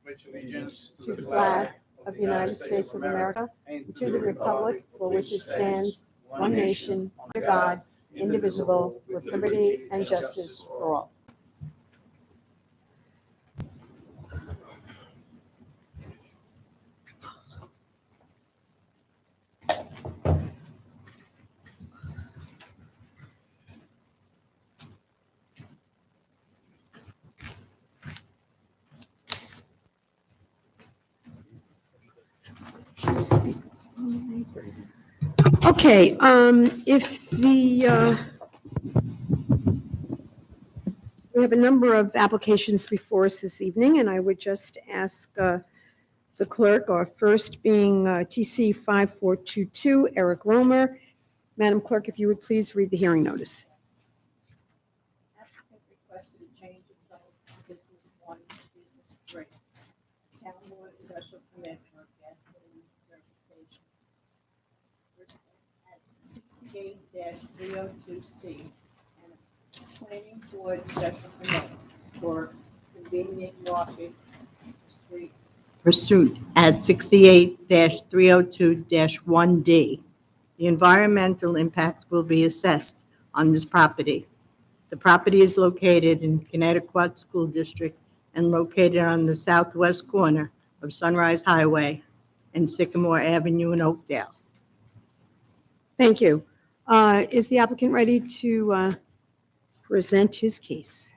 pledge allegiance to the flag of the United States of America and to the republic for which it stands, one nation, under God, indivisible, with liberty and justice for all. Okay, if we have a number of applications before us this evening, and I would just ask the clerk, our first being TC 5422, Eric Romer. Madam Clerk, if you would please read the hearing notice. Applicant requested a change of zone from business 1 to business 3. Town board special permit for a gasoline service station. First at 68-302C and a planning board special permit for convenient market street pursuit at 68-302-1D. The environmental impact will be assessed on this property. The property is located in Connecticut School District and located on the southwest corner of Sunrise Highway and Sycamore Avenue in Oakdale. Thank you. Is the applicant ready to present his case?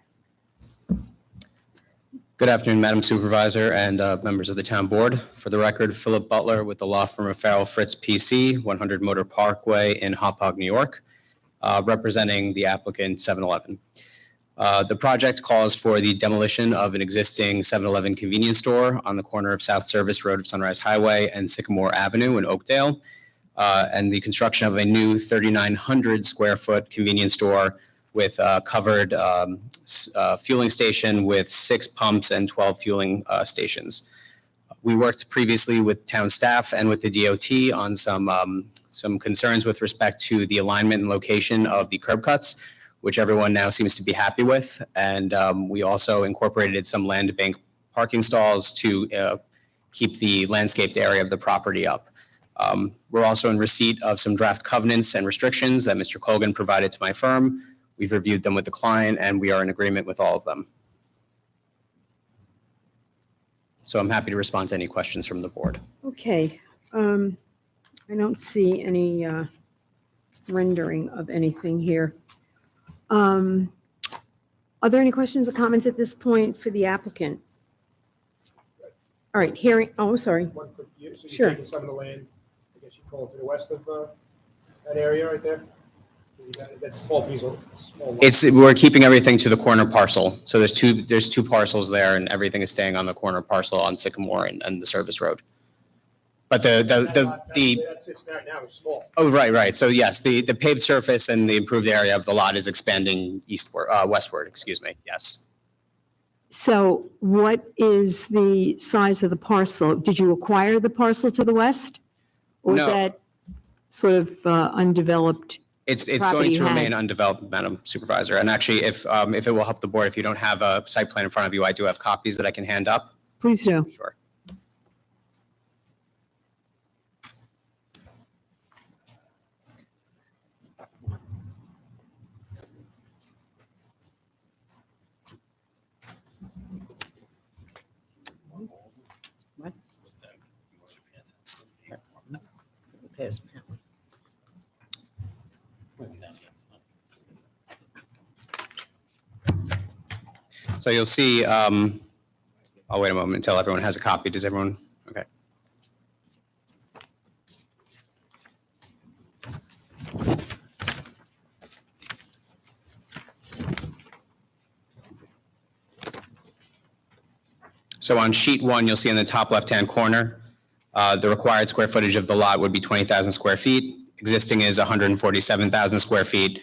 Good afternoon, Madam Supervisor and members of the Town Board. For the record, Philip Butler with the law firm of Farrell Fritz PC, 100 Motor Parkway in Hauppauge, New York, representing the applicant 7-Eleven. The project calls for the demolition of an existing 7-Eleven convenience store on the corner of South Service Road of Sunrise Highway and Sycamore Avenue in Oakdale, and the construction of a new 3,900 square foot convenience store with a covered fueling station with 6 pumps and 12 fueling stations. We worked previously with town staff and with the DOT on some concerns with respect to the alignment and location of the curb cuts, which everyone now seems to be happy with. And we also incorporated some land bank parking stalls to keep the landscaped area of the property up. We're also in receipt of some draft covenants and restrictions that Mr. Colgan provided to my firm. We've reviewed them with the client, and we are in agreement with all of them. So I'm happy to respond to any questions from the board. Okay. I don't see any rendering of anything here. Are there any questions or comments at this point for the applicant? All right, hearing, oh, sorry. One quick, so you're Sure. taking some of the land, I guess you call it to the west of that area right there? That's a small piece of, it's a small lot. We're keeping everything to the corner parcel. So there's two parcels there, and everything is staying on the corner parcel on Sycamore and the service road. But That sits there now is small. oh, right. So yes, the paved surface and the improved area of the lot is expanding westward, excuse me, yes. So what is the size of the parcel? Did you acquire the parcel to the west? Or was No. that sort of undeveloped? It's going property to had? remain undeveloped, Madam Supervisor. And actually, if it will help the board, if you don't have a site plan in front of you, I do have copies that I can hand up. Please do. Sure. So you'll see, I'll wait a moment until everyone has a copy. Does everyone? Okay. So on sheet 1, you'll see in the top left-hand corner, the required square footage of the lot would be 20,000 square feet. Existing is 147,000 square feet.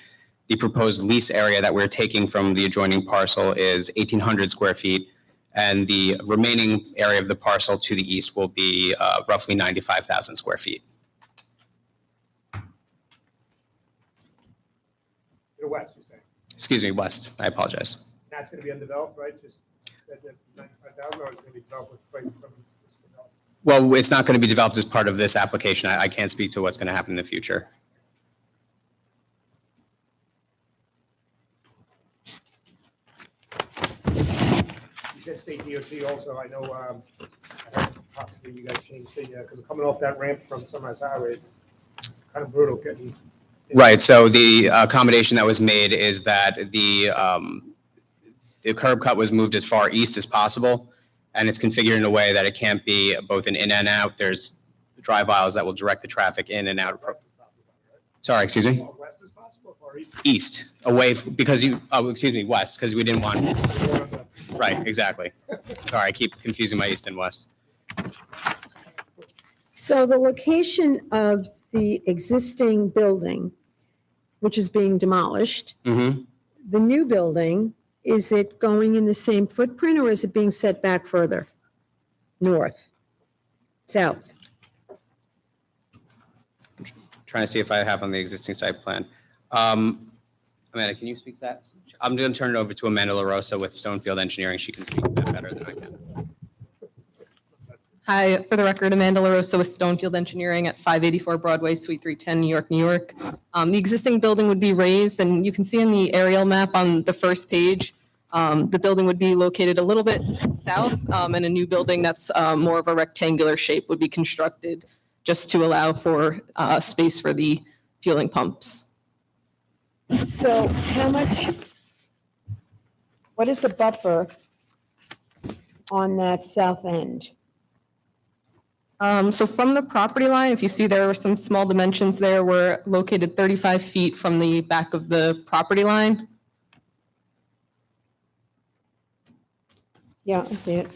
The proposed lease area that we're taking from the adjoining parcel is 1,800 square feet, and the remaining area of the parcel to the east will be roughly 95,000 square feet. To the west, you're saying? Excuse me, west. I apologize. That's going to be undeveloped, right? Just That 95,000 or is it going to be developed right from this development? Well, it's not going to be developed as part of this application. I can't speak to what's going to happen in the future. You said state DOT also, I know, I heard possibly you guys changed the, because coming off that ramp from Sunrise Highway, it's kind of brutal getting. Right, so the accommodation that was made is that the curb cut was moved as far east as possible, and it's configured in a way that it can't be both an in and out. There's drive aisles that will direct the traffic in and out. West is possible, right? Sorry, excuse me? West is possible or east? East, west, because we didn't want, right, exactly. Sorry, I keep confusing my east and west. So the location of the existing building, which is being demolished, Mm-hmm. the new building, is it going in the same footprint or is it being set back further? North? South? Trying to see if I have on the existing site plan. Amanda, can you speak to that? I'm going to turn it over to Amanda LaRosa with Stonefield Engineering. She can speak to that better than I can. Hi, for the record, Amanda LaRosa with Stonefield Engineering at 584 Broadway, Suite 310, New York, New York. The existing building would be raised, and you can see in the aerial map on the first page, the building would be located a little bit south, and a new building that's more of a rectangular shape would be constructed just to allow for space for the fueling pumps. So how much, what is the buffer on that south end? So from the property line, if you see there are some small dimensions there, we're located 35 feet from the back of the property line. Yeah, I see it.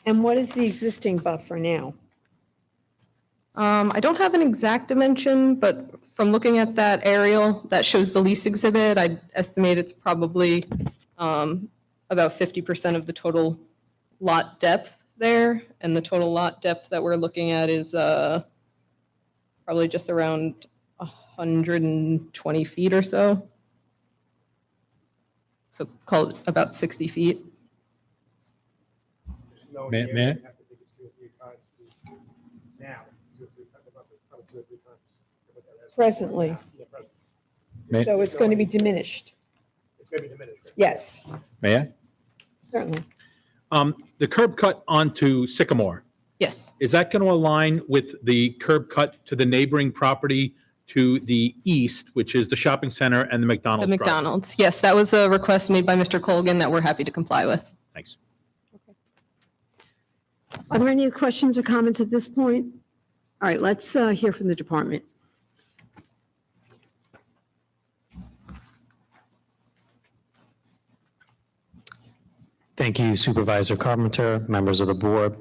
And what is the existing buffer now? I don't have an exact dimension, but from looking at that aerial that shows the lease exhibit, I'd estimate it's probably about 50% of the total lot depth there. And the total lot depth that we're looking at is probably just around 120 feet or so. So call it about 60 feet. Just knowing May- the may I? area, you have to think it's 2 or 3 times now. 2 or 3 times, probably 2 or 3 times what that is. Presently. Yeah, presently. May- So it's going to be diminished? It's going to be diminished. right? Yes, May I? certainly. The curb cut onto Sycamore, Yes, is that going to align with the curb cut to the neighboring property to the east, which is the shopping center and the the McDonald's? drive? McDonald's. Yes, that was a request made by Mr. Colgan that we're happy to comply with. Thanks. Are there any questions or comments at this point? All right, let's hear from the department. Thank you Supervisor Carpenter, members of the board.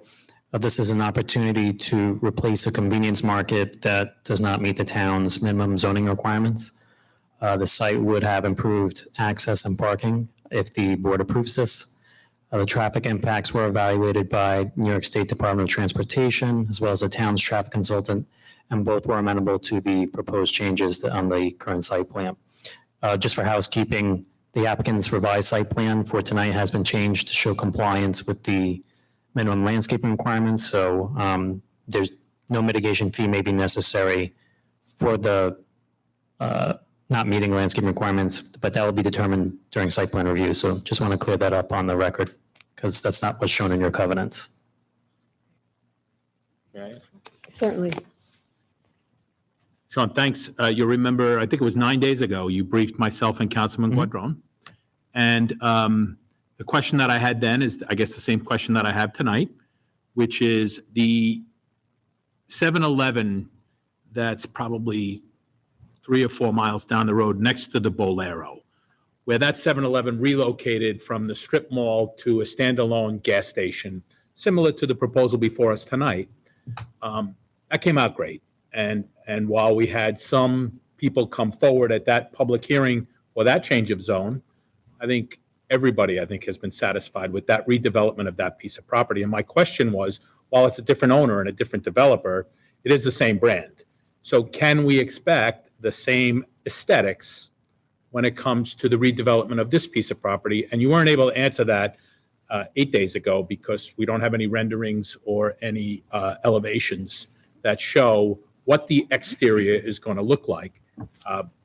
This is an opportunity to replace a convenience market that does not meet the town's minimum zoning requirements. The site would have improved access and parking if the board approves this. The traffic impacts were evaluated by New York State Department of Transportation, as well as the town's traffic consultant, and both were amenable to the proposed changes on the current site plan. Just for housekeeping, the applicant's revised site plan for tonight has been changed to show compliance with the minimum landscaping requirements. So there's no mitigation fee may be necessary for the not meeting landscape requirements, but that will be determined during site plan review. So just want to clear that up on the record because that's not what's shown in your covenants. Certainly. Sean, thanks. You remember, I think it was 9 days ago, you briefed myself and Councilman Guadron. And the question that I had then is, I guess, the same question that I have tonight, which is the 7-Eleven that's probably 3 or 4 miles down the road next to the Bolero, where that 7-Eleven relocated from the strip mall to a standalone gas station, similar to the proposal before us tonight. That came out great. And while we had some people come forward at that public hearing for that change of zone, I think everybody, has been satisfied with that redevelopment of that piece of property. And my question was, while it's a different owner and a different developer, it is the same brand. So can we expect the same aesthetics when it comes to the redevelopment of this piece of property? And you weren't able to answer that 8 days ago because we don't have any renderings or any elevations that show what the exterior is going to look like.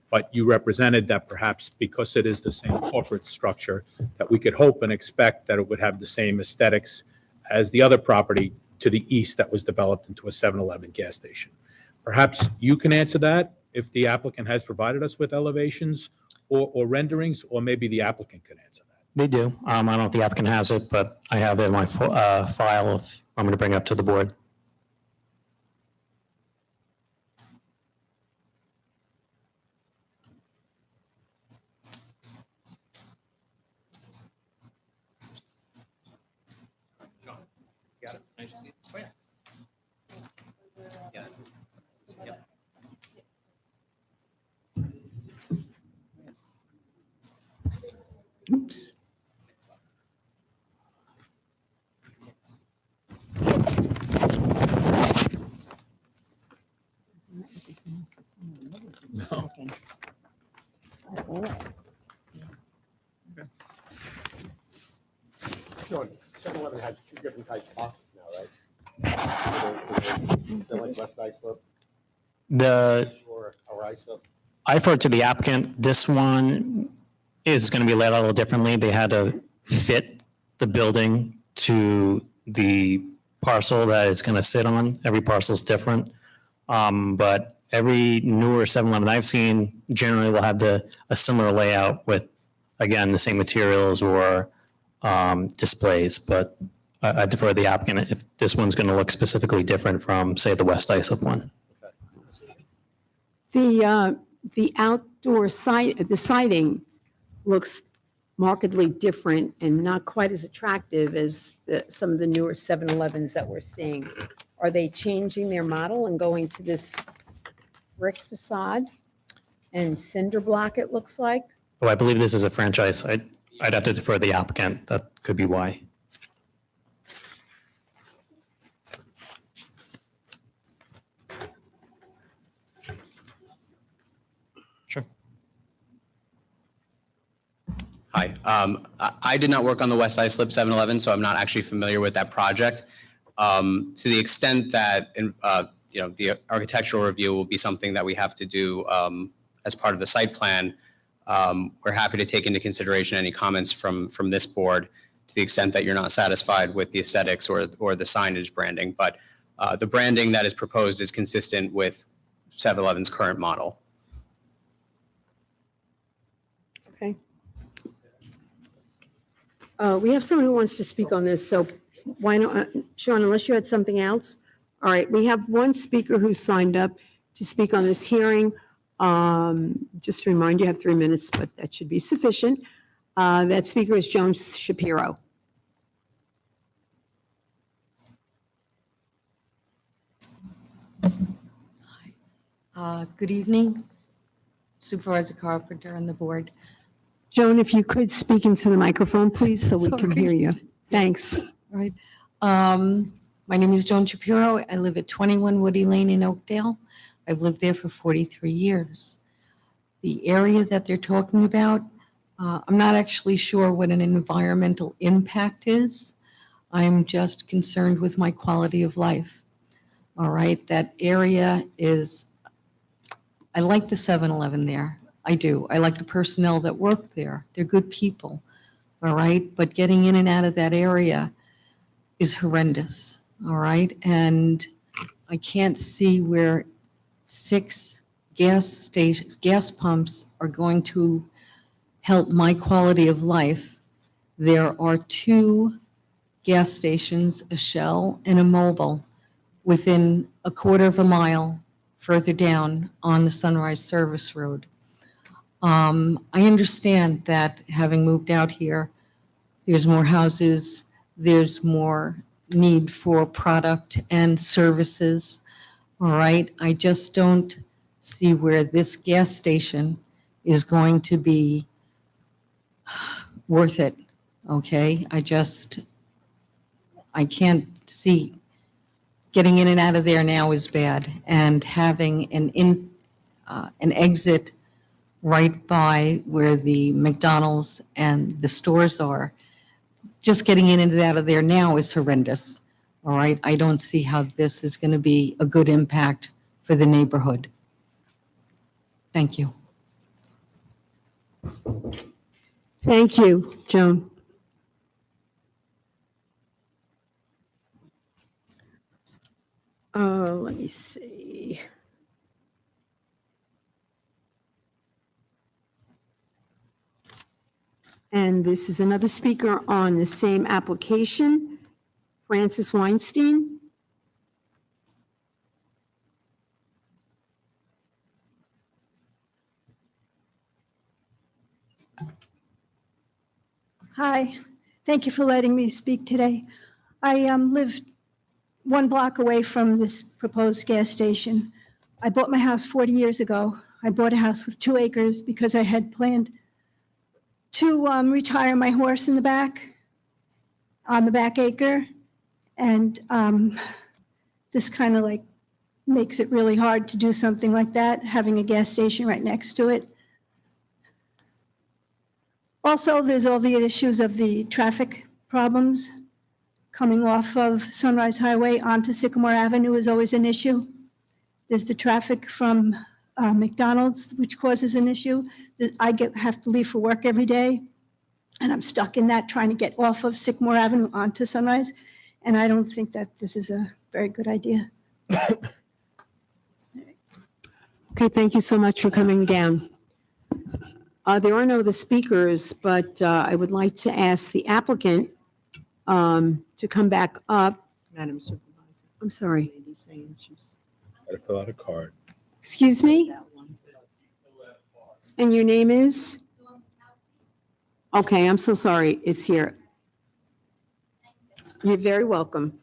But you represented that perhaps because it is the same corporate structure, that we could hope and expect that it would have the same aesthetics as the other property to the east that was developed into a 7-Eleven gas station. Perhaps you can answer that if the applicant has provided us with elevations or renderings, or maybe the applicant could answer that. They do. I don't know if the applicant has it, but I have it in my file if I'm going to bring it up to the board. Oops. No. Sean, 7-Eleven has two different types of boxes now, right? Is that like West Islip or Islip? I referred to the applicant. This one is going to be laid out a little differently. They had to fit the building to the parcel that it's going to sit on. Every parcel is different. But every newer 7-Eleven I've seen generally will have a similar layout with, again, the same materials or displays. But I defer to the applicant if this one's going to look specifically different from, say, the West Islip one. The outdoor the siding looks markedly different and not quite as attractive as some of the newer 7-Elevens that we're seeing. Are they changing their model and going to this brick facade and cinder block, it looks like? Oh, I believe this is a franchise. I'd have to defer to the applicant. That could be why. Sure. Hi. I did not work on the West Islip 7-Eleven, so I'm not actually familiar with that project. To the extent that the architectural review will be something that we have to do as part of the site plan, we're happy to take into consideration any comments from this board to the extent that you're not satisfied with the aesthetics or the signage branding. But the branding that is proposed is consistent with 7-Eleven's current model. Okay. We have someone who wants to speak on this, so why not, Sean, unless you had something else? All right, we have one speaker who signed up to speak on this hearing. Just to remind you, you have 3 minutes, but that should be sufficient. That speaker is Joan Shapiro. Good evening, Supervisor Carpenter and the board. Joan, if you could speak into the microphone, please, so we can Sorry. hear you. Thanks. All right. My name is Joan Shapiro. I live at 21 Woody Lane in Oakdale. I've lived there for 43 years. The area that they're talking about, I'm not actually sure what an environmental impact is. I'm just concerned with my quality of life. All right, that area is, I like the 7-Eleven there. I do. I like the personnel that work there. They're good people. All right, but getting in and out of that area is horrendous. All right, and I can't see where 6 gas pumps are going to help my quality of life. There are 2 gas stations, a Shell and a Mobil, within a quarter of a mile further down on the Sunrise Service Road. I understand that having moved out here, there's more houses, there's more need for product and services. All right, I just don't see where this gas station is going to be worth it, okay? I can't see, getting in and out of there now is bad, and having an exit right by where the McDonald's and the stores are. Just getting in and out of there now is horrendous. All right, I don't see how this is going to be a good impact for the neighborhood. Thank you. Thank you, Joan. Let me see. And this is another speaker on the same application, Francis Weinstein. Hi, thank you for letting me speak today. I live 1 block away from this proposed gas station. I bought my house 40 years ago. I bought a house with 2 acres because I had planned to retire my horse in the back, on the back acre. And this kind of like makes it really hard to do something like that, having a gas station right next to it. Also, there's all the issues of the traffic problems. Coming off of Sunrise Highway onto Sycamore Avenue is always an issue. There's the traffic from McDonald's, which causes an issue. I have to leave for work every day, and I'm stuck in that trying to get off of Sycamore Avenue onto Sunrise, and I don't think that this is a very good idea. Okay, thank you so much for coming down. There are no other speakers, but I would like to ask the applicant to come back up. Madam Supervisor, I'm sorry, lady's saying she's Gotta fill out a card. excuse me? that one. And your name is? Okay, I'm so sorry, it's here. You're very welcome.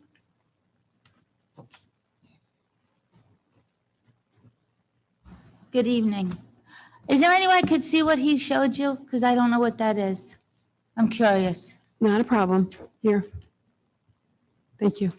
Good evening. Is there any way I could see what he showed you? Because I don't know what that is. I'm curious. Not a problem. Here. Thank you.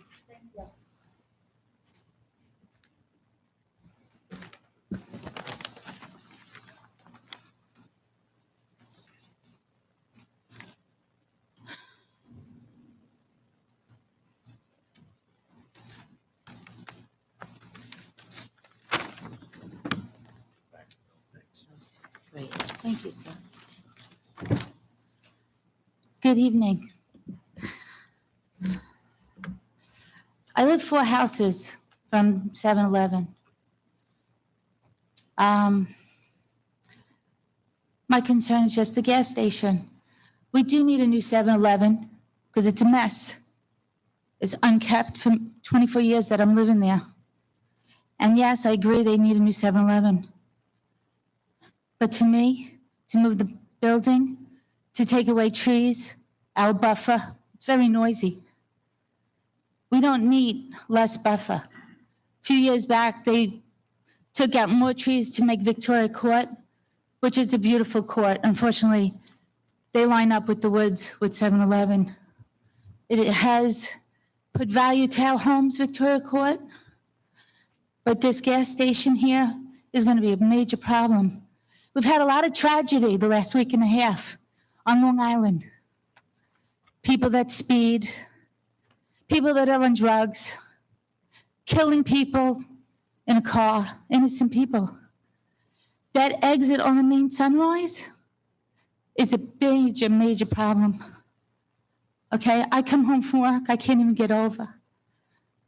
Great. Thank you, sir. Good evening. I live 4 houses from 7-Eleven. My concern is just the gas station. We do need a new 7-Eleven because it's a mess. It's unkept for 24 years that I'm living there. And yes, I agree they need a new 7-Eleven. But to me, to move the building, to take away trees, our buffer, it's very noisy. We don't need less buffer. A few years back, they took out more trees to make Victoria Court, which is a beautiful court. Unfortunately, they line up with the woods with 7-Eleven. It has put value to our homes, Victoria Court, but this gas station here is going to be a major problem. We've had a lot of tragedy the last week and a half on Long Island. People that speed, people that are on drugs, killing people in a car, innocent people. That exit on the main Sunrise is a major, major problem. Okay, I come home from work, I can't even get over.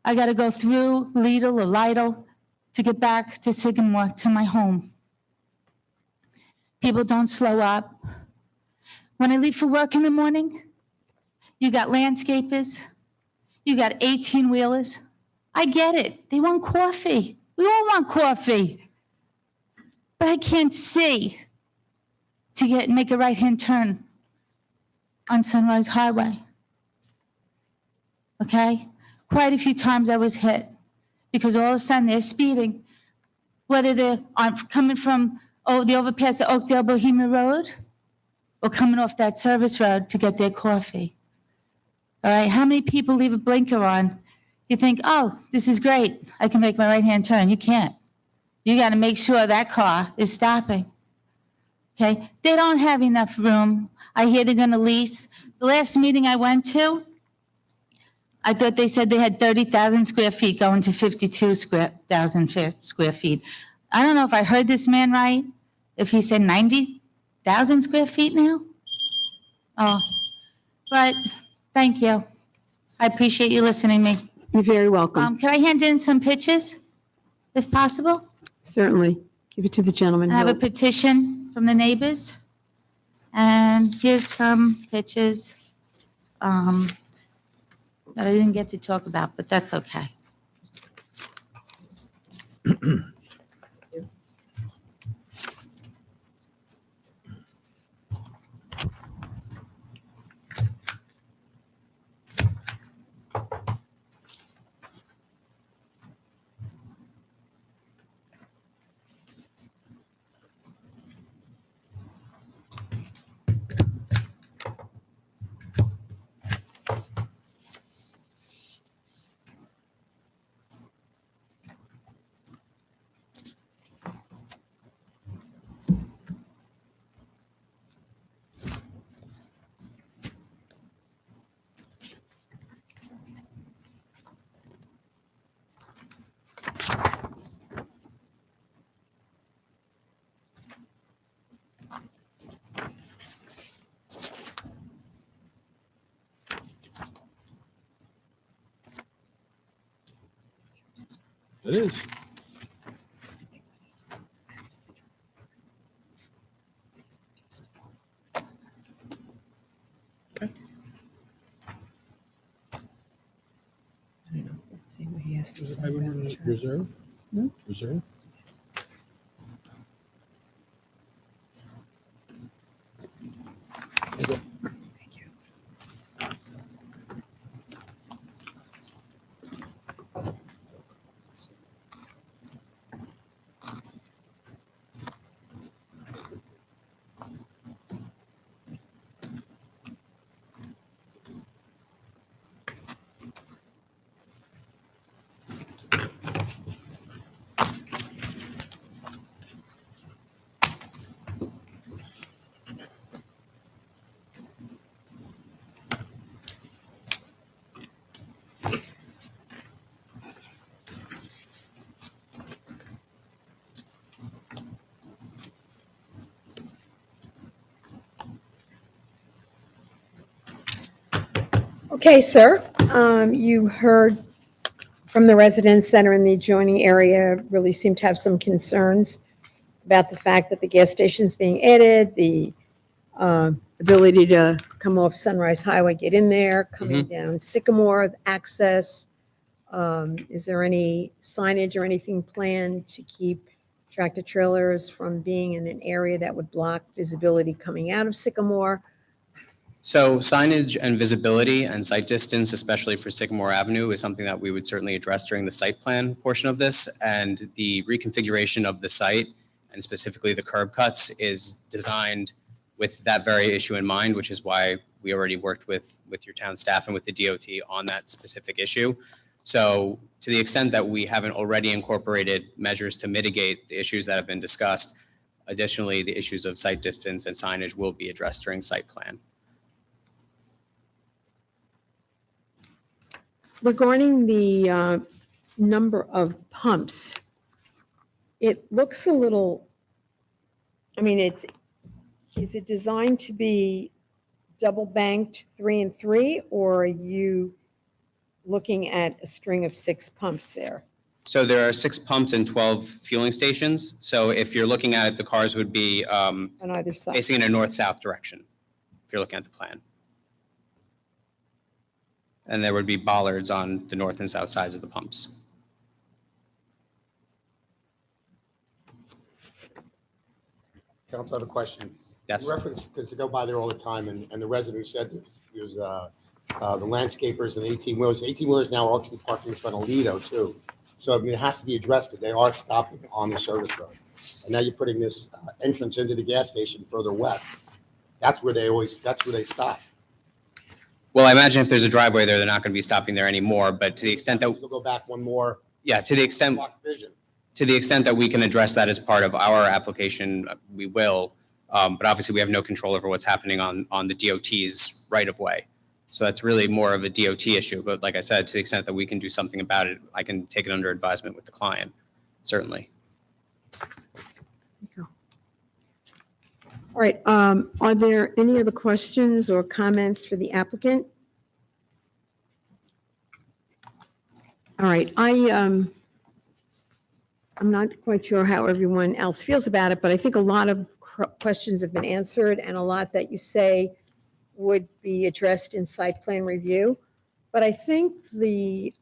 I gotta go through Lidl or Lidl to get back to Sycamore, to my home. People don't slow up. When I leave for work in the morning, you got landscapers, you got 18-wheelers. I get it. They want coffee. We all want coffee. But I can't see to make a right-hand turn on Sunrise Highway. Okay? Quite a few times I was hit because all of a sudden they're speeding, whether they're coming from the overpass at Oakdale Bohemia Road or coming off that service road to get their coffee. All right, how many people leave a blinker on? You think, oh, this is great. I can make my right-hand turn. You can't. you got to make sure that car is stopping. Okay? They don't have enough room. I hear they're going to lease. The last meeting I went to, I thought they said they had 30,000 square feet going to 52,000 square feet. I don't know if I heard this man right, if he said 90,000 square feet now. Oh, but thank you. I appreciate you listening to me. You're very welcome. Can I hand in some pictures, if possible? Certainly. Give it to the gentleman. I have a He'll- petition from the neighbors. And here's some pictures that I didn't get to talk about, but that's okay. It is. Let's see what he has to say. Reserve? Reserve? Okay, sir. You heard from the residents that are in the adjoining area really seem to have some concerns about the fact that the gas station's being added, the ability to come off Sunrise Highway, get in there, coming down Sycamore, access. Is there any signage or anything planned to keep tractor trailers from being in an area that would block visibility coming out of Sycamore? So signage and visibility and site distance, especially for Sycamore Avenue, is something that we would certainly address during the site plan portion of this. And the reconfiguration of the site, and specifically the curb cuts, is designed with that very issue in mind, which is why we already worked with your town staff and with the DOT on that specific issue. So to the extent that we haven't already incorporated measures to mitigate the issues that have been discussed, additionally, the issues of site distance and signage will be addressed during site plan. Regarding the number of pumps, it looks a little, I mean, is it designed to be double banked 3 and 3, or are you looking at a string of 6 pumps there? So there are 6 pumps and 12 fueling stations. So if you're looking at it, the cars would be On either side? facing in a north-south direction, if you're looking at the plan. And there would be bollards on the north and south sides of the pumps. Council, I have a question. Yes. Reference, because I go by there all the time, and the resident who said there's the landscapers and 18-wheelers. 18-wheelers now are actually parking in front of Lido, too. So, I mean, it has to be addressed, that they are stopping on the service road. And now you're putting this entrance into the gas station further west. That's where they stop. Well, I imagine if there's a driveway there, they're not going to be stopping there anymore. But to the extent that, We'll go back one more yeah, to the extent block vision. to the extent that we can address that as part of our application, we will. But obviously, we have no control over what's happening on the DOT's right-of-way. So that's really more of a DOT issue. But like I said, to the extent that we can do something about it, I can take it under advisement with the client, certainly. All right, are there any other questions or comments for the applicant? All right, I'm not quite sure how everyone else feels about it, but I think a lot of questions have been answered and a lot that you say would be addressed in site plan review. But I think the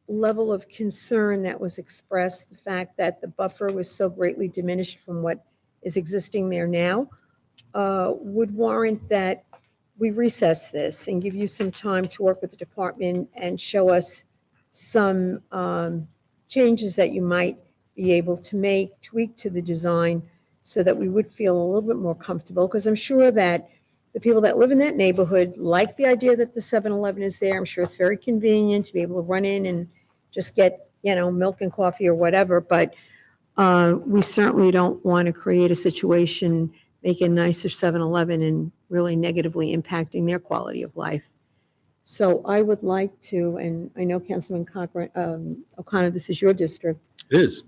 level of concern that was expressed, the fact that the buffer was so greatly diminished from what is existing there now, would warrant that we recess this and give you some time to work with the department and show us some changes that you might be able to make, tweak to the design so that we would feel a little bit more comfortable. Because I'm sure that the people that live in that neighborhood like the idea that the 7-Eleven is there. I'm sure it's very convenient to be able to run in and just get, milk and coffee or whatever. But we certainly don't want to create a situation, make a nicer 7-Eleven and really negatively impacting their quality of life. So I would like to, and I know Councilman O'Connor, this is your district, It is.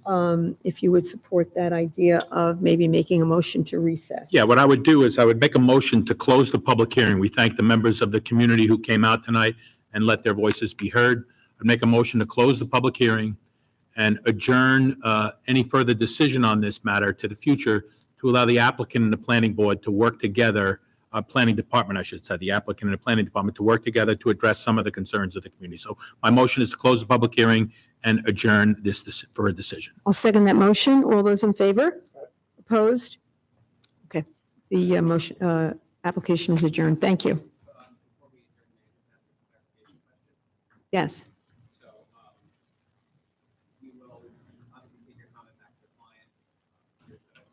if you would support that idea of maybe making a motion to recess. Yeah, what I would do is I would make a motion to close the public hearing. We thank the members of the community who came out tonight and let their voices be heard. I'd make a motion to close the public hearing and adjourn any further decision on this matter to the future to allow the applicant and the planning board to work together, planning department, I should say, the applicant and the planning department to work together to address some of the concerns of the community. So my motion is to close the public hearing and adjourn this for a decision. I'll second that motion. All those in favor? Opposed? Okay, the motion, application is adjourned. Thank you. Yes. So we will obviously take your comment back to the client. I just want to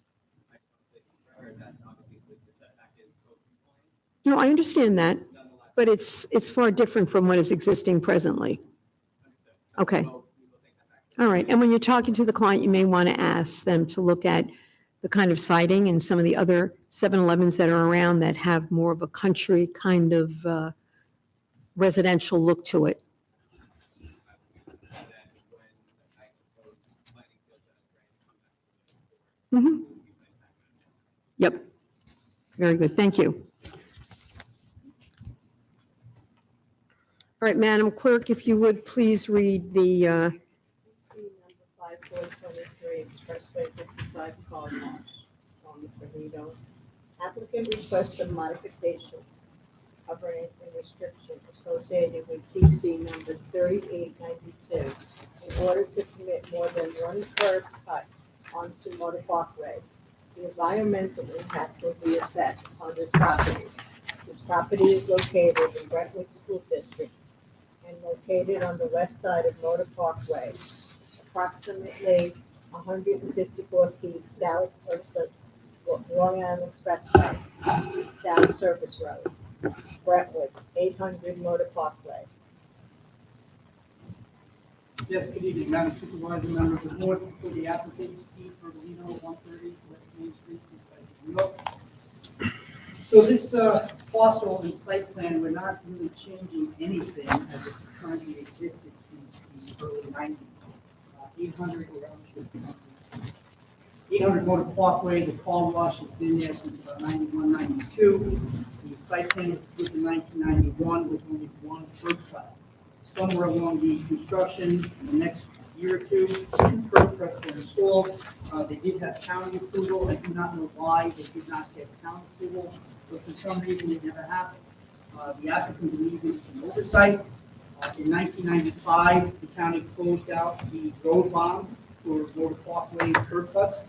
place on record that obviously the setback is code compliant. No, I understand that, but it's far different from what is existing presently. Okay. All right, and when you're talking to the client, you may want to ask them to look at the kind of siding and some of the other 7-Elevens that are around that have more of a country kind of residential look to it. Mhm. Yep. Very good, thank you. All right, Madam Clerk, if you would please read the, TC number 5423, Expressway 55, Car Wash, on the Perito. Applicant requests a modification of an restriction associated with TC number 3892 in order to permit more than one curb cut onto Motor Parkway. The environmental impact will be assessed on this property. This property is located in Brentwood School District and located on the west side of Motor Parkway, approximately 154 feet south of Long Island Expressway, South Service Road, Brentwood, 800 Motor Parkway. Yes, good evening, Madam Supervisor, members of the board, for the applicant, Steve Bertolino, 130 West Main Street, East New York. So this parcel and site plan, we're not really changing anything as it's currently existed since the early 90s. 800 Motor Parkway, the car wash has been there since about 91, 92. The site plan was approved in 1991 with only one curb cut. Somewhere along the construction, in the next year or two curb cuts were installed. They did have county approval. I do not know why they did not get county approval, but for some reason it never happened. The applicant believed it was an oversight. In 1995, the county closed out the road bond for Motor Parkway curb cuts,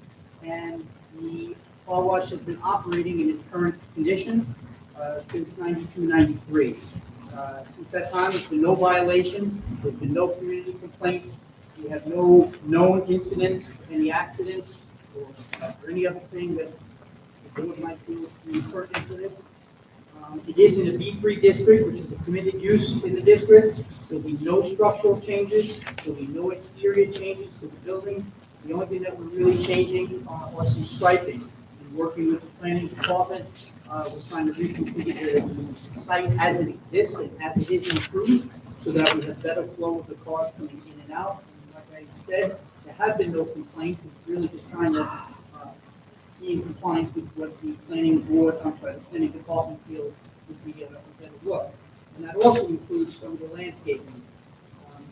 and the car wash has been operating in its current condition since 92, 93. Since that time, there's been no violations, there's been no community complaints, we have no known incidents, any accidents, or any other thing that the board might feel to be pertinent to this. It is in a B3 district, which is the permitted use in the district. There'll be no structural changes, there'll be no exterior changes to the building. The only thing that we're really changing was some striping. And working with the planning department, was trying to reconfigure the site as it exists and as it is improved, so that we have better flow of the cars coming in and out. And like I said, there have been no complaints. It's really just trying to be in compliance with what the planning board, the planning department feels would be a better look. And that also includes some of the landscaping.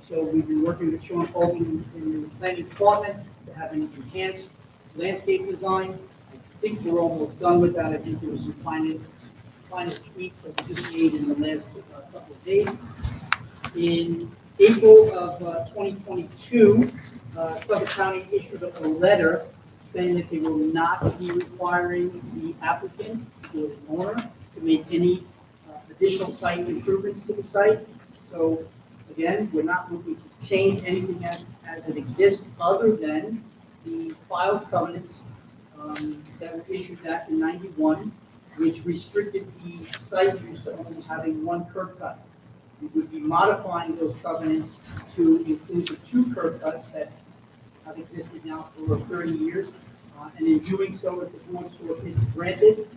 So we've been working with Sean Colvin in the planning department to have an enhanced landscape design. I think we're almost done with that. I think there was some final tweaks that we just made in the last couple of days. In April of 2022, Suffolk County issued a letter saying that they will not be requiring the applicant or the owner to make any additional site improvements to the site. So again, we're not looking to change anything as it exists, other than the filed covenants that were issued back in '91, which restricted the site use to only having one curb cut. We would be modifying those covenants to include the two curb cuts that have existed now for 30 years. And in doing so, if the board so is granted,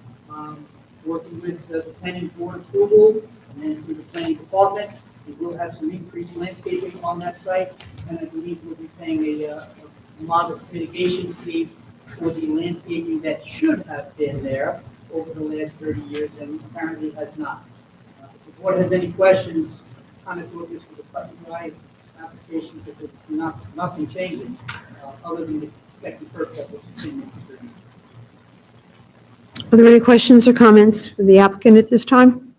working with the planning board approval and then through the planning department, we will have some increased landscaping on that site. And I believe we'll be paying a modest mitigation fee for the landscaping that should have been there over the last 30 years and apparently has not. If the board has any questions, kind of thought this was a cut and dry application, but there's nothing changing other than the second curb cut, which is in the Are there any questions or comments for the applicant at this time?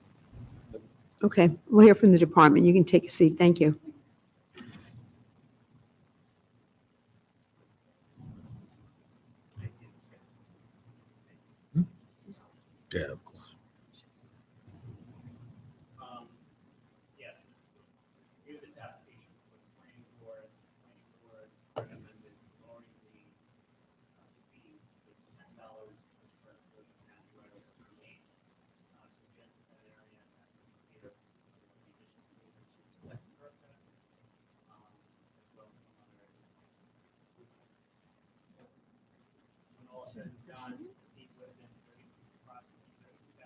Okay, we'll hear from the department. You can take a seat. Thank you. Yeah, of course. Yes, review this application for the planning board recommended lowering the fee to $10 per square foot and right over the main. Suggested that area here, the additional second curb cut, as well as some other areas. When all said and done, the fee would have been approximately $32,000.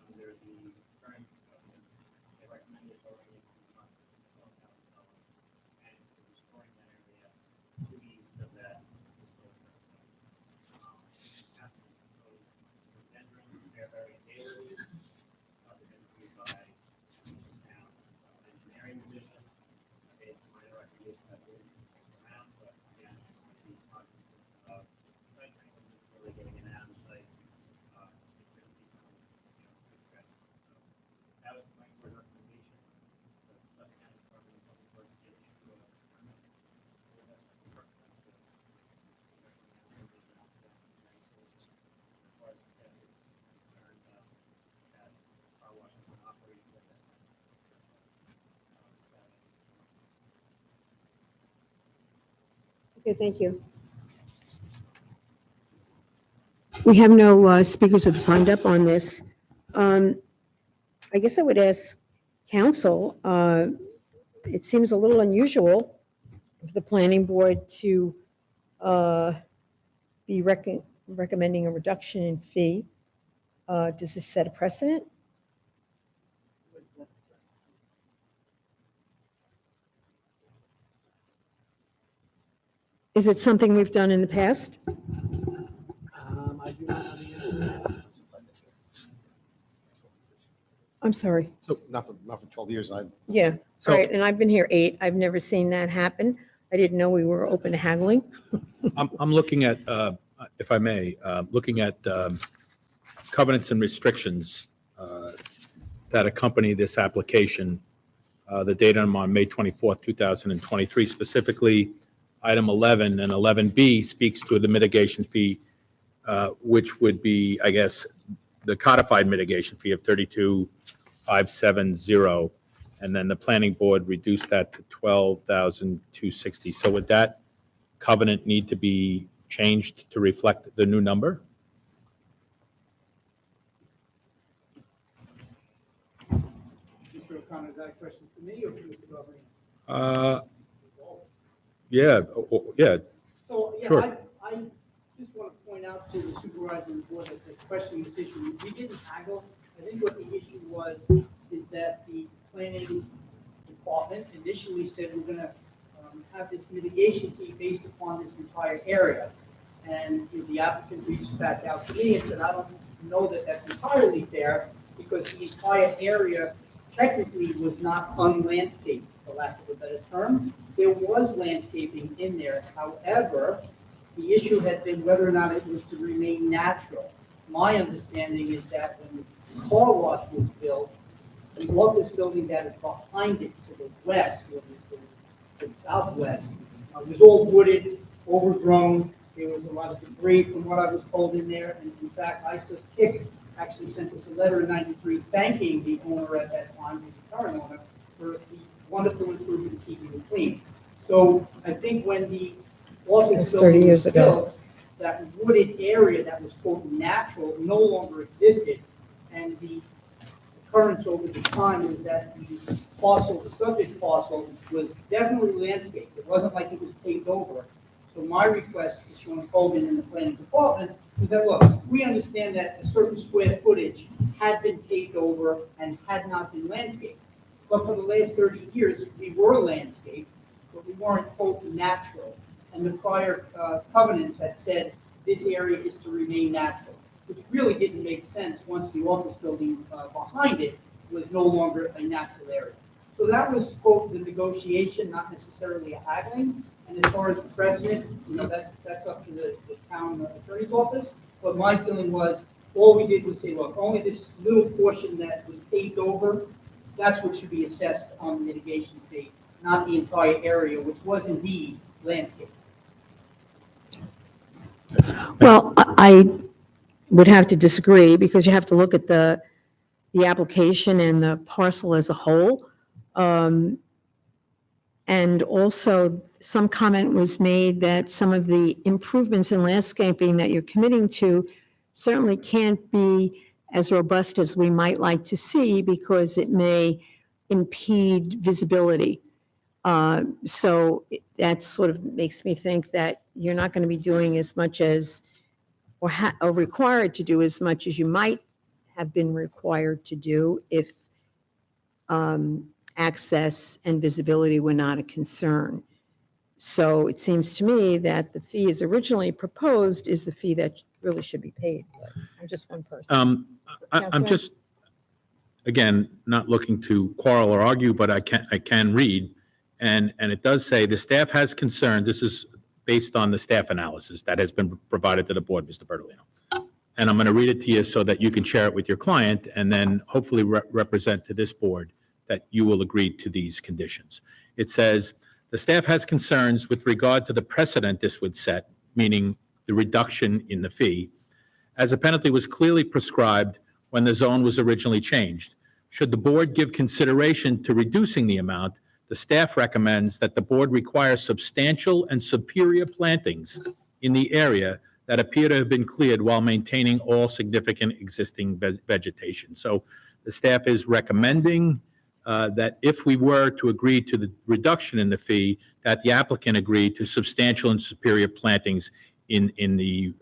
Under the current covenants, they recommended lowering it to $12,000 and restoring that area to the east of that historic area. After the proposed rhododendron, Fairbury Dailies, they've been reviewed by the town's engineering division. They had some minor recommendations that they didn't around, but again, these projects of site triangle is really getting in and out of the site. That was my board recommendation. The Suffolk County Department of Public Works did issue a permit for that second work. As far as the staff is concerned, that car wash is not operating with that. Okay, thank you. We have no speakers who have signed up on this. I guess I would ask council, it seems a little unusual for the planning board to be recommending a reduction in fee. Does this set a precedent? Is it something we've done in the past? I'm sorry. So not for 12 years. Yeah, So- right, and I've been here 8. I've never seen that happen. I didn't know we were open to haggling. I'm looking at, if I may, looking at covenants and restrictions that accompany this application. The date on May 24th, 2023, specifically item 11 and 11B speaks to the mitigation fee, which would be, I guess, the codified mitigation fee of $32,570. And then the planning board reduced that to $12,260. So would that covenant need to be changed to reflect the new number? Mr. O'Connor, is that a question for me or for Mr. Barberino? Yeah, yeah, So, yeah, Sure. I just want to point out to the supervisor and the board that the question this issue, we didn't haggle. I think what the issue was is that the planning department initially said we're gonna have this mitigation fee based upon this entire area. And the applicant reached back out to me and said, I don't know that that's entirely fair because the entire area technically was not unlandscaped, for lack of a better term. There was landscaping in there. However, the issue had been whether or not it was to remain natural. My understanding is that when the car wash was built, the office building that is behind it to the west, or the southwest, was all wooded, overgrown. There was a lot of debris from what I was told in there. And in fact, ISA Kick actually sent us a letter in '93 thanking the owner at that time, the current owner, for the wonderful improvement in keeping it clean. So I think when the office That's 30 building years was ago. built, that wooded area that was quote natural no longer existed. And the occurrence over the time was that the parcel, the subject parcel, was definitely landscaped. It wasn't like it was paved over. So my request to Sean Colvin in the planning department was that, look, we understand that a certain square footage had been paved over and had not been landscaped. But for the last 30 years, we were landscaped, but we weren't quote natural. And the prior covenants had said this area is to remain natural, which really didn't make sense once the office building behind it was no longer a natural area. So that was, quote, the negotiation, not necessarily a haggling. And as far as the precedent, that's up to the town attorney's office. But my feeling was, all we did was say, look, only this little portion that was paved over, that's what should be assessed on the mitigation fee, not the entire area, which was indeed landscape. Well, I would have to disagree because you have to look at the application and the parcel as a whole. And also, some comment was made that some of the improvements in landscaping that you're committing to certainly can't be as robust as we might like to see because it may impede visibility. So that sort of makes me think that you're not going to be doing as much as, or required to do as much as you might have been required to do if access and visibility were not a concern. So it seems to me that the fee as originally proposed is the fee that really should be paid. But I'm just one person. I'm Counselor? just, again, not looking to quarrel or argue, but I can read. And it does say the staff has concerned, this is based on the staff analysis that has been provided to the board, Mr. Bertolino. And I'm going to read it to you so that you can share it with your client and then hopefully represent to this board that you will agree to these conditions. It says, the staff has concerns with regard to the precedent this would set, meaning the reduction in the fee, as a penalty was clearly prescribed when the zone was originally changed. Should the board give consideration to reducing the amount, the staff recommends that the board require substantial and superior plantings in the area that appear to have been cleared while maintaining all significant existing vegetation. So the staff is recommending that if we were to agree to the reduction in the fee, that the applicant agree to substantial and superior plantings in the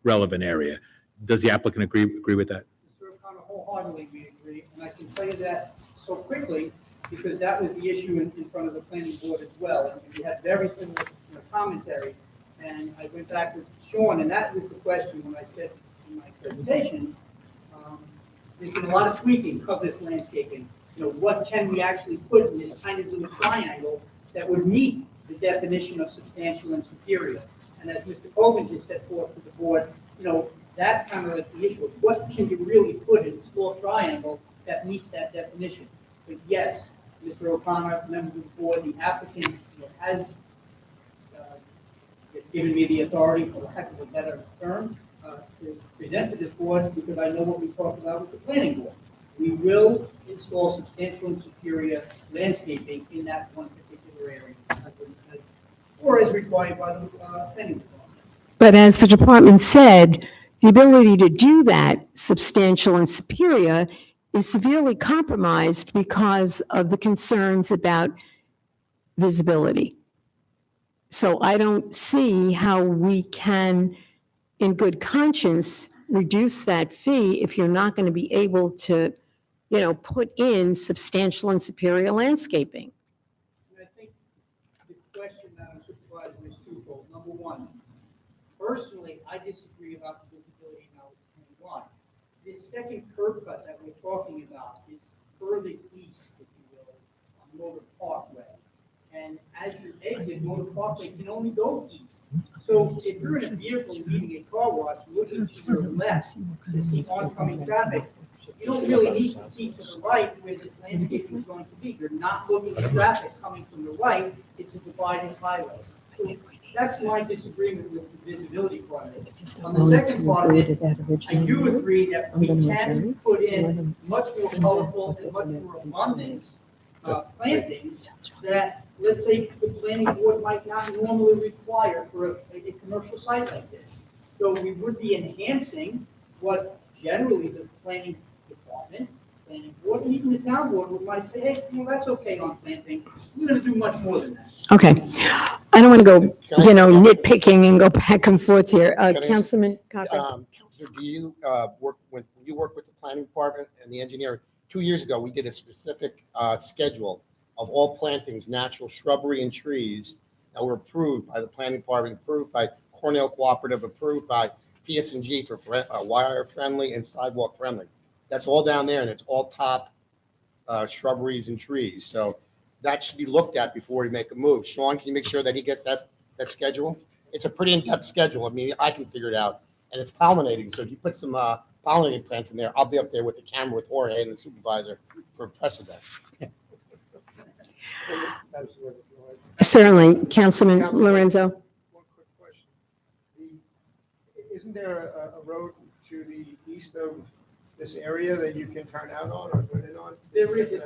relevant area. Does the applicant agree with that? Mr. O'Connor, wholeheartedly we agree, and I can tell you that so quickly because that was the issue in front of the planning board as well. And we had very similar commentary, and I went back with Sean, and that was the question when I said in my presentation, there's been a lot of tweaking of this landscaping. What can we actually put in this tiny little triangle that would meet the definition of substantial and superior? And as Mr. Colvin just set forth to the board, that's kind of like the issue. What can you really put in a small triangle that meets that definition? But yes, Mr. O'Connor, members of the board, the applicant has given me the authority, for lack of a better term, to present to this board because I know what we talked about with the planning board. We will install substantial and superior landscaping in that one particular area, or as required by the planning department. But as the department said, the ability to do that substantial and superior is severely compromised because of the concerns about visibility. So I don't see how we can, in good conscience, reduce that fee if you're not going to be able to, put in substantial and superior landscaping. And I think the question, Madam Supervisor, is twofold. Number one, personally, I disagree about the visibility now it's 21. This second curb cut that we're talking about is further east, if you will, on Motor Parkway. And as you exit, Motor Parkway can only go east. So if you're in a vehicle leaving a car wash, looking to your left to see oncoming traffic, you don't really need to see to the right where this landscaping is going to be. You're not looking at traffic coming from the right, it's a divided highway. So that's my disagreement with the visibility part of it. On the second part of it, I do agree that we can put in much more colorful and much more abundance plantings that, let's say, the planning board might not normally require for a commercial site like this. So we would be enhancing what generally the planning department, planning board, and even the town board might say, hey, that's okay on planting. We're gonna do much more than that. Okay. I don't want to go, nitpicking and go back and forth here. I- Councilman Cochran? Counselor, do you work when you work with the planning department and the engineer? 2 years ago, we did a specific schedule of all plantings, natural shrubbery and trees that were approved by the planning department, approved by Cornell Cooperative, approved by PS&G for wire friendly and sidewalk friendly. That's all down there, and it's all top shrubberies and trees. So that should be looked at before we make a move. Sean, can you make sure that he gets that schedule? It's a pretty in-depth schedule. I mean, I can figure it out, and it's pollinating. So if you put some pollinating plants in there, I'll be up there with the camera with Jorge and the supervisor for precedent. Certainly. Councilman Lorenzo? One quick question. Isn't there a road to the east of this area that you can turn out on or turn in on? There is,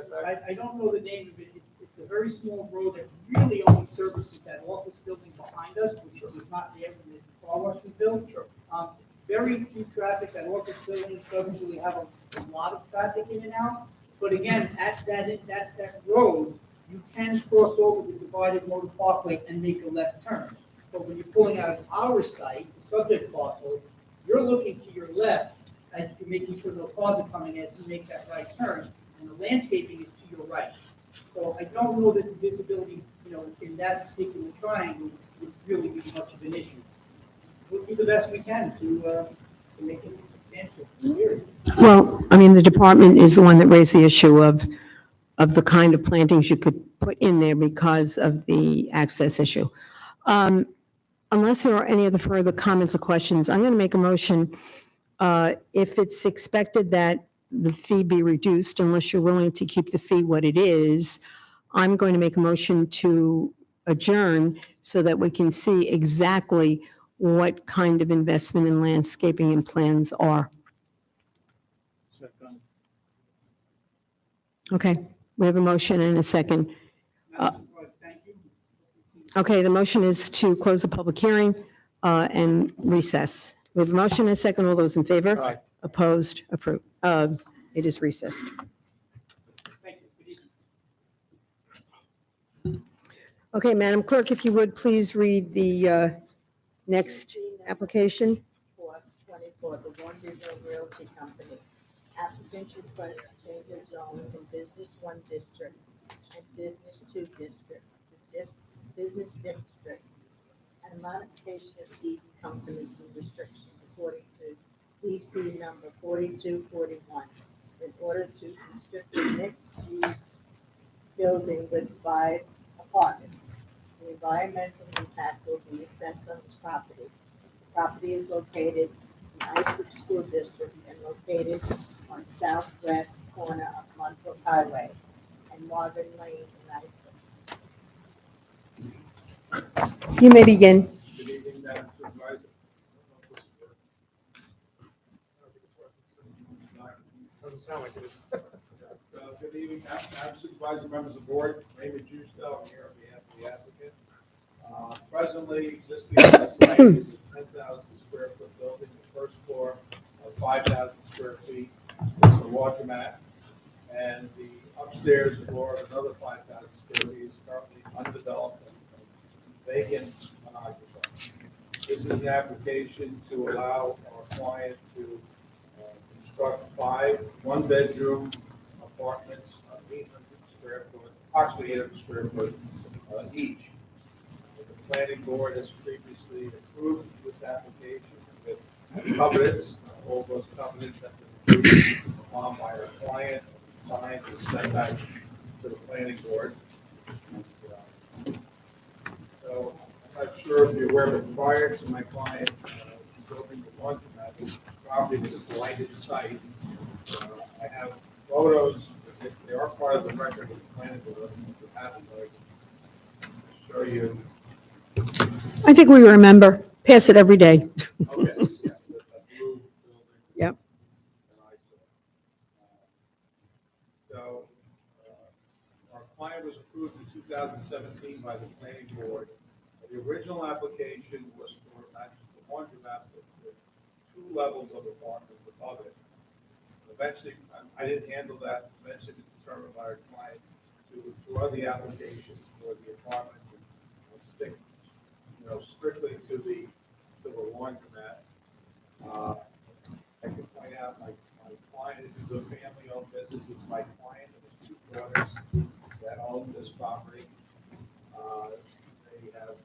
I don't know the name of it. It's a very small road that really only services that office building behind us, which was not there when the car wash was built. Very few traffic. That office building doesn't really have a lot of traffic in and out. But again, at that road, you can cross over the divided motor parkway and make a left turn. But when you're pulling out of our site, the subject parcel, you're looking to your left as you're making sure no cars are coming as you make that right turn, and the landscaping is to your right. So I don't know that the visibility, in that particular triangle would really be much of an issue. We'll do the best we can to make it substantial. Well, I mean, the department is the one that raised the issue of the kind of plantings you could put in there because of the access issue. Unless there are any other further comments or questions, I'm going to make a motion. If it's expected that the fee be reduced, unless you're willing to keep the fee what it is, I'm going to make a motion to adjourn so that we can see exactly what kind of investment in landscaping and plans are. Okay, we have a motion and a second. Madam Supervisor, thank you. Okay, the motion is to close the public hearing and recess. We have a motion and a second. All those in favor? Aye. Opposed? Approved. It is recessed. Thank you. Good evening. Okay, Madam Clerk, if you would please read the next application. 24, the One River Realty Company. Applicants request to change of zone from Business 1 District and Business 2 District to Business District, and modification of deed covenants and restrictions according to DC number 4241 in order to construct a mixed-use building with 5 apartments. The environmental impact will be assessed on this property. The property is located in Islip School District and located on southwest corner of Montauk Highway and Marvin Lane in Islip. You may begin. Good evening, Madam Supervisor. Doesn't sound like it is. Good evening, Madam Supervisor, members of the board. Raymond Justo, I'm here on behalf of the applicant. Presently existing on the site is a 10,000 square foot building, the first floor of 5,000 square feet. It's a laundromat, and the upstairs floor of another 5,000 square feet is currently undeveloped and vacant, unoccupied. This is an application to allow our client to construct 5 one-bedroom apartments on 800 square foot, approximately 800 square foot each. The planning board has previously approved this application with covenants. All those covenants have been approved upon by our client, signed and sent back to the planning board. So I'm not sure if you're aware, but prior to my client building the laundromat, this property was a blighted site. I have photos, they are part of the record of the planning board. If you haven't, I'll show you. I think we remember. Pass it every day. Okay, yes, that blue building. Yep. And I saw. So, our client was approved in 2017 by the planning board. The original application was for not just the laundromat, but with 2 levels of apartments above it. Eventually, I didn't handle that, eventually it was determined by our client to withdraw the application for the apartments and stick, strictly to the laundromat. I can point out my client, this is a family-owned business, it's my client and his 2 daughters that own this property. They have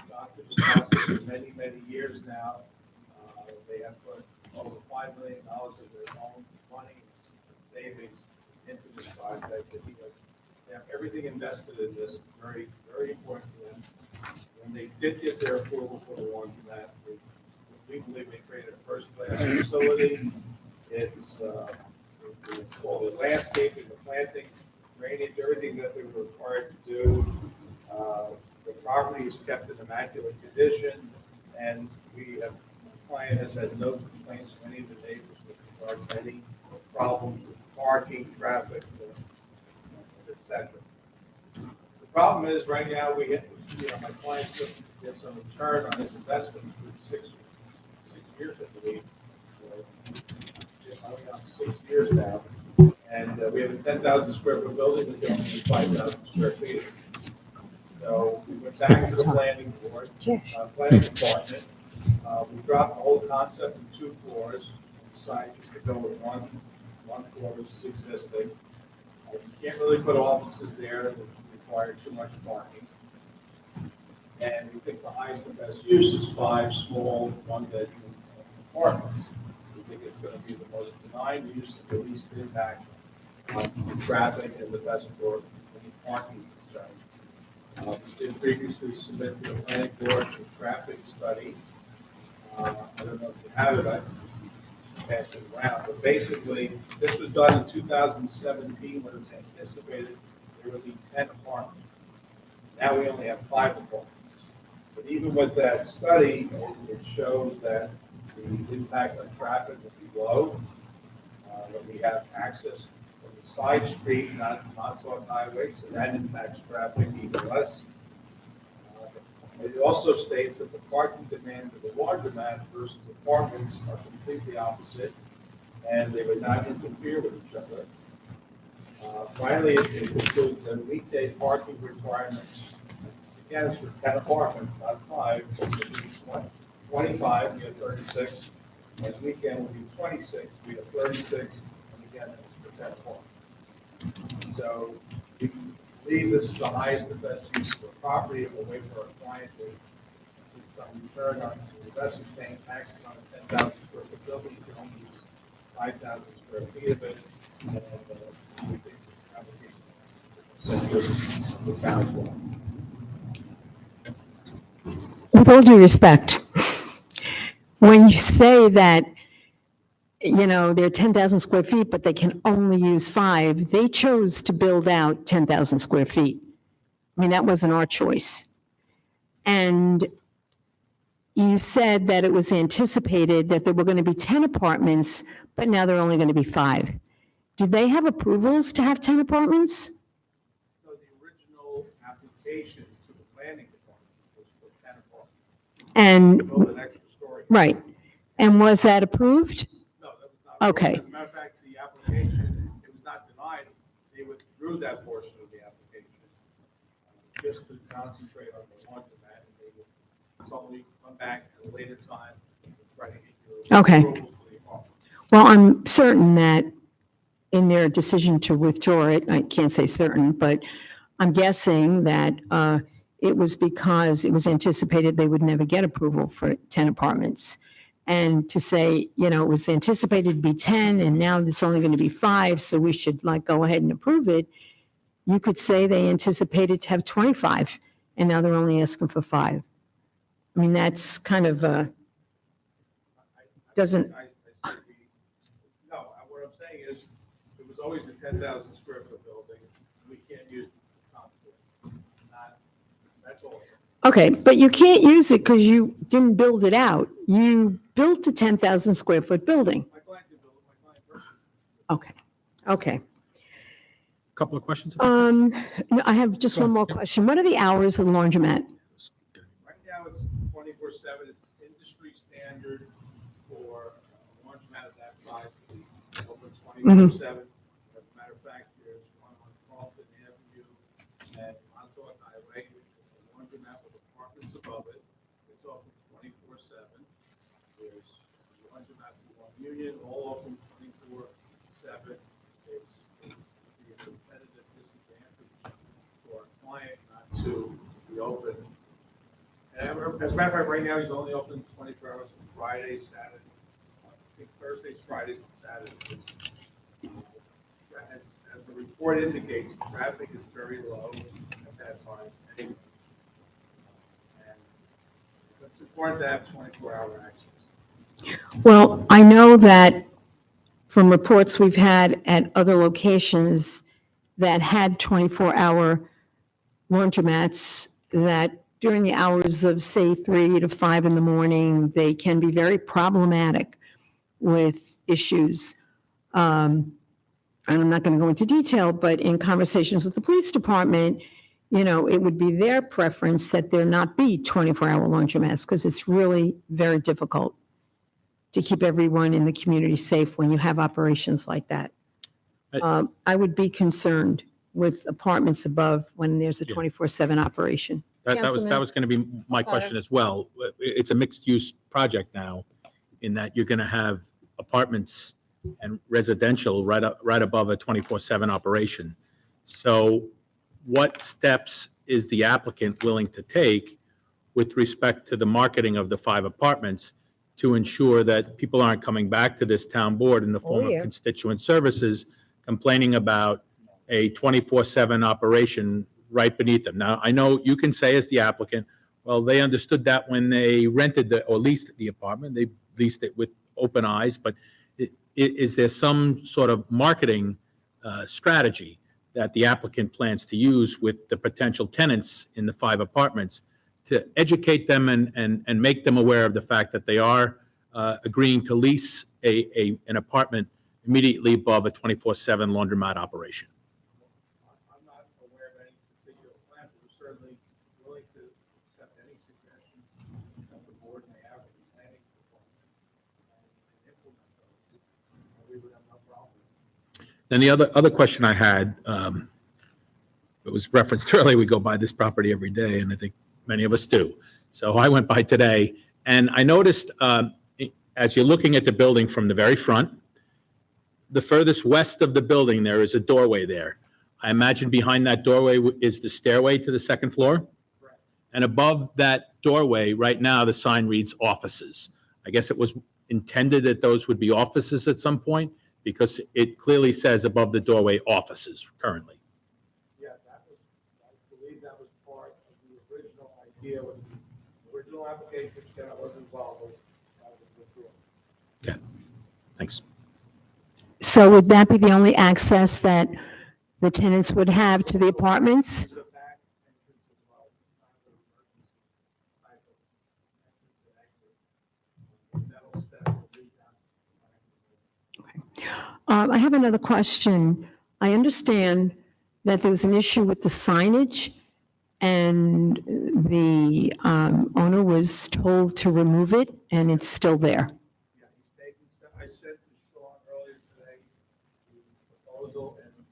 gone through this process for many, many years now. They have put over $5 million of their own money and savings into this project. They have everything invested in this, very, very important to them. When they did get their approval for the laundromat, we believe they created a first-class facility. It's all the landscaping, the planting, drainage, everything that they were required to do. The property is kept in immaculate condition, and the client has had no complaints from any of the neighbors with regard to any problems with parking, traffic, etc. The problem is, right now, my client took get some return on his investment for 6 years, I believe. Going on 6 years now, and we have a 10,000 square foot building with only 5,000 square feet. So we went back to the planning board, planning department. We dropped the whole concept in 2 floors, decided just to go with one floor, which is existing. You can't really put offices there that require too much parking. And we think the highest and best use is 5 small one-bedroom apartments. We think it's going to be the most benign use of the least impact on traffic and the best for any parking concerns. We did previously submit to the planning board a traffic study. I don't know if you have it, I can pass it around, but basically, this was done in 2017 when it was anticipated there would be 10 apartments. Now we only have 5 apartments. But even with that study, it shows that the impact on traffic will be low. That we have access from the side street, not on highway, so that impacts traffic even less. It also states that the parking demands of the laundromat versus apartments are completely opposite, and they would not interfere with each other. Finally, it includes the weekday parking requirements. Again, it's for 10 apartments, not 5. So it would be 25, we have 36. And weekend would be 26, we have 36. And again, it's for 10 apartments. So we believe this is the highest and best use of the property. It will wait for our client to get some return on the investment, paying taxes on a 10,000 square foot building. You can only use 5,000 square feet of it. And we think the application is the town's one. With all due respect, when you say that, they're 10,000 square feet, but they can only use 5, they chose to build out 10,000 square feet. I mean, that wasn't our choice. And you said that it was anticipated that there were going to be 10 apartments, but now there are only going to be 5. Do they have approvals to have 10 apartments? So the original application to the planning department was for 10 apartments. And, Build an extra story. right. And was that approved? No, that was not. Okay. As a matter of fact, the application, it was not denied. They withdrew that portion of the application just to concentrate on the laundromat. only come back at a later time and try to get your Okay. approvals for the apartment. Well, I'm certain that in their decision to withdraw it, I can't say certain, but I'm guessing that it was because it was anticipated they would never get approval for 10 apartments. And to say, you know, it was anticipated to be 10 and now it's only going to be 5, so we should like go ahead and approve it. You could say they anticipated to have 25 and now they're only asking for 5. I mean, that's kind of, doesn't, I say no, what I'm saying is, it was always a 10,000 square foot building, we can't use the top floor. That's all. okay, but you can't use it because you didn't build it out. You built a 10,000 square foot building. My client did build it, my client personally. Okay, okay. Couple of questions? No, I have just one more question. What are the hours of the laundromat? Right now, it's 24/7, it's industry standard for a laundromat of that size to be open 24/7. As a matter of fact, there's one on Carlton Avenue and Montauk Highway, which is a laundromat with apartments above it. It's open 24/7. There's laundromats along Union, all open 24/7. It's the competitive disadvantage for a client not to be open. And as a matter of fact, right now, he's only open 24 hours on Fridays, Saturdays, I think Thursdays, Fridays, and Saturdays. As the report indicates, traffic is very low at that time. And it's important to have 24-hour access. Well, I know that from reports we've had at other locations that had 24-hour laundromats, that during the hours of, say, 3 to 5 in the morning, they can be very problematic with issues. And I'm not going to go into detail, but in conversations with the police department, you know, it would be their preference that there not be 24-hour laundromats because it's really very difficult to keep everyone in the community safe when you have operations like that. I would be concerned with apartments above when there's a Yeah. 24/7 operation. That was Councilman. going to be my question as well. It's a mixed-use project now in that you're going to have apartments and residential right above a 24/7 operation. So what steps is the applicant willing to take with respect to the marketing of the 5 apartments to ensure that people aren't coming back to this town board in the form of yeah. constituent services complaining about a 24/7 operation right beneath them? Now, I know you can say as the applicant, well, they understood that when they rented or leased the apartment, they leased it with open eyes, but is there some sort of marketing strategy that the applicant plans to use with the potential tenants in the 5 apartments to educate them and make them aware of the fact that they are agreeing to lease an apartment immediately above a 24/7 laundromat operation? I'm not aware of any particular plan, but we're certainly willing to accept any suggestions that the board may have in the planning department and implement those. We would have no problem. Then the other question I had, it was referenced earlier, we go by this property every day, and I think many of us do. So I went by today, and I noticed, as you're looking at the building from the very front, the furthest west of the building, there is a doorway there. I imagine behind that doorway is the stairway to the second floor? Correct. And above that doorway, right now, the sign reads offices. I guess it was intended that those would be offices at some point, because it clearly says above the doorway, offices currently. Yeah, I believe that was part of the original idea with the original application, which Ken was involved with, that was withdrawn. Okay, thanks. So would that be the only access that the tenants would have to the apartments? The back entrance as well, kind of an emergency type of entrance and exit. Metal steps will lead down. I have another question. I understand that there was an issue with the signage, and the owner was told to remove it, and it's still there. Yeah, he's taking steps. I said to Sean earlier today, the proposal and the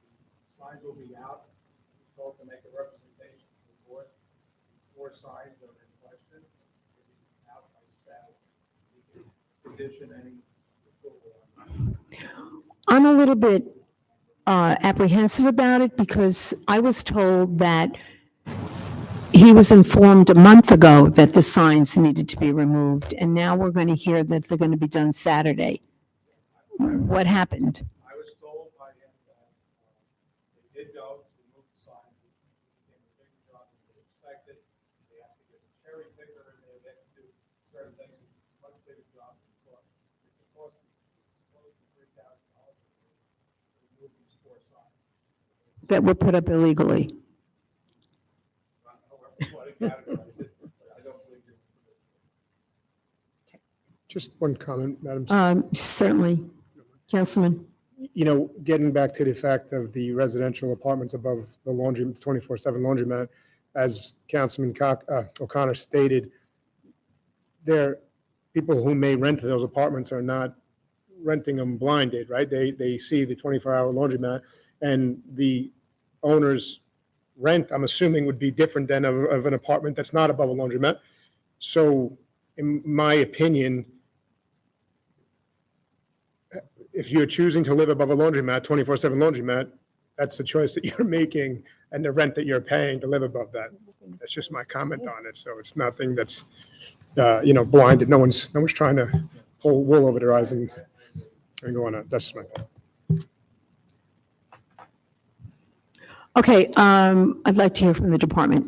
signs will be out. He's told to make a representation to the board. 4 signs are in question. If he condition any approval on that? I'm a little bit apprehensive about it because I was told that he was informed a month ago that the signs needed to be removed, and now we're going to hear that they're going to be done Saturday. What happened? I was told by him that they did go to remove the sign. It became a bigger job than they expected. They have to get a cherry picker in there. They have to do certain things. It's a much bigger job than we thought. It's supposed to be $3,000 to remove these 4 signs. That were put up illegally. However you want to categorize it, but I don't believe it. Just one comment, Madam. Certainly. Councilman? You know, getting back to the fact of the residential apartments above the laundry, 24/7 laundromat, as Councilman O'Connor stated, there, people who may rent those apartments are not renting them blinded, right? They see the 24-hour laundromat, and the owner's rent, I'm assuming, would be different than of an apartment that's not above a laundromat. So in my opinion, if you're choosing to live above a laundromat, 24/7 laundromat, that's the choice that you're making and the rent that you're paying to live above that. That's just my comment on it. So it's nothing that's, blinded. No one's trying to pull wool over their eyes and go on. That's just my thought. Okay, I'd like to hear from the department.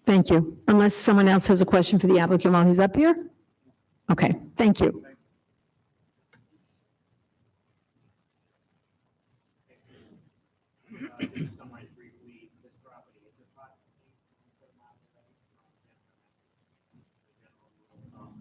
Thank you. Unless someone else has a question for the applicant while he's up here? Okay, thank you. Just to summarize briefly, this property, it's approximately 24 miles away from the general rule of thumb.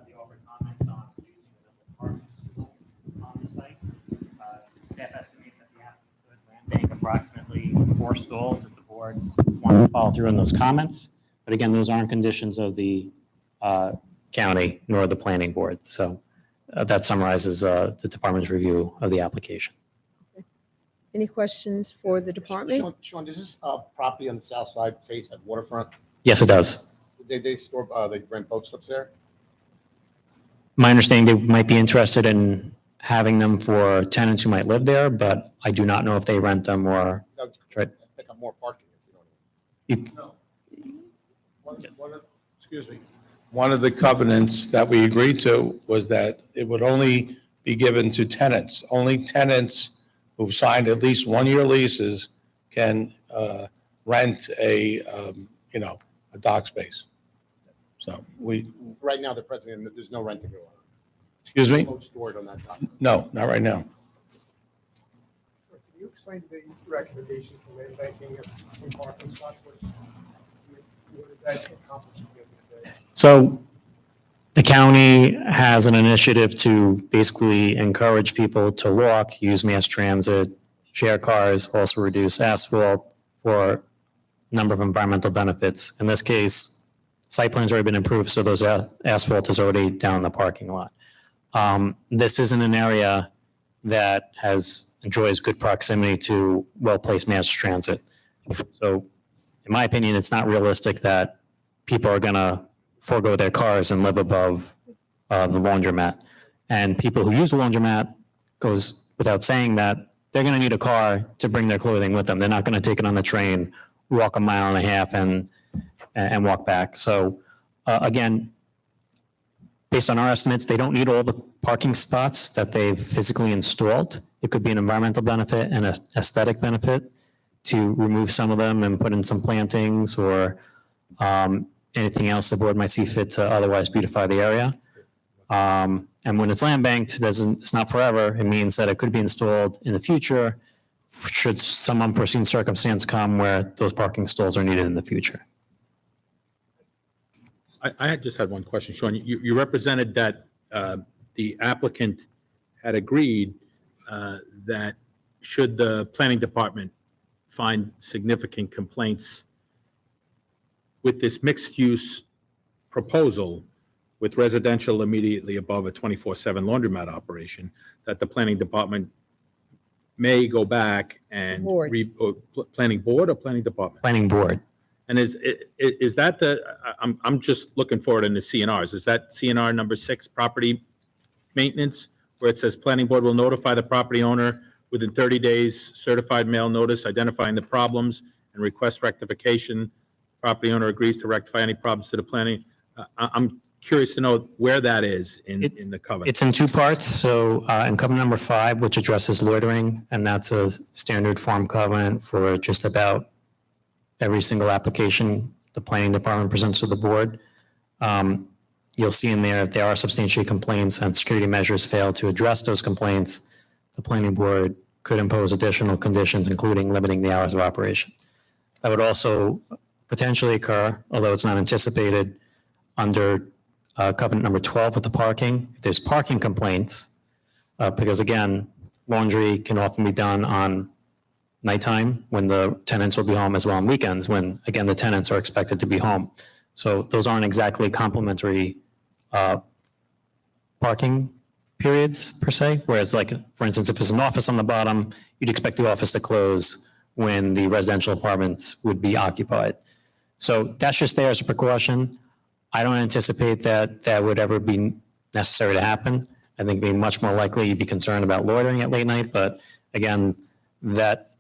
They offered comments on reducing the number of parking stalls on the site. Staff estimates that the applicant could land bank approximately 4 stalls if the board wanted to follow through on those comments. But again, those aren't conditions of the county nor the planning board. So that summarizes the department's review of the application. Any questions for the department? Sean, does this property on the south side face at waterfront? Yes, it does. They store, they rent boat slips there? My understanding, they might be interested in having them for tenants who might live there, but I do not know if they rent them or try. Pick up more parking, if you know what I mean. Excuse me. One of the covenants that we agreed to was that it would only be given to tenants. Only tenants who've signed at least 1-year leases can rent a dock space. So Right now, the president, there's no renting going on. excuse me? Boat stored on that dock. No, not right now. Can you explain the recommendation for land banking of some parking spots? What does that accomplish at the end of the day? So the county has an initiative to basically encourage people to walk, use mass transit, share cars, also reduce asphalt for a number of environmental benefits. In this case, site plan's already been approved, so those asphalt is already down the parking lot. This isn't an area that enjoys good proximity to well-placed mass transit. So in my opinion, it's not realistic that people are gonna forego their cars and live above the laundromat. And people who use the laundromat, goes without saying that they're gonna need a car to bring their clothing with them. They're not gonna take it on the train, walk 1.5 miles and walk back. So again, based on our estimates, they don't need all the parking spots that they've physically installed. It could be an environmental benefit and an aesthetic benefit to remove some of them and put in some plantings or anything else the board might see fit to otherwise beautify the area. And when it's land banked, it's not forever. It means that it could be installed in the future should some unforeseen circumstance come where those parking stalls are needed in the future. I had just had one question, Sean. You represented that the applicant had agreed that should the planning department find significant complaints with this mixed-use proposal with residential immediately above a 24/7 laundromat operation, that the planning department may go back and Board. planning board or planning department? Planning board. And is that I'm just looking for it in the CNRs. Is that CNR number 6, property maintenance, where it says planning board will notify the property owner within 30 days, certified mail notice identifying the problems and request rectification. Property owner agrees to rectify any problems to the planning. I'm curious to know where that is in the covenant. It's in two parts. So in covenant number 5, which addresses loitering, and that's a standard form covenant for just about every single application the planning department presents to the board. You'll see in there, if there are substantiated complaints and security measures fail to address those complaints, the planning board could impose additional conditions, including limiting the hours of operation. That would also potentially occur, although it's not anticipated, under covenant number 12 with the parking. If there's parking complaints, because again, laundry can often be done on nighttime when the tenants will be home, as well on weekends when, again, the tenants are expected to be home. So those aren't exactly complementary parking periods per se. Whereas, like, for instance, if there's an office on the bottom, you'd expect the office to close when the residential apartments would be occupied. So that's just there as a precaution. I don't anticipate that that would ever be necessary to happen. I think it'd be much more likely you'd be concerned about loitering at late night. But again, that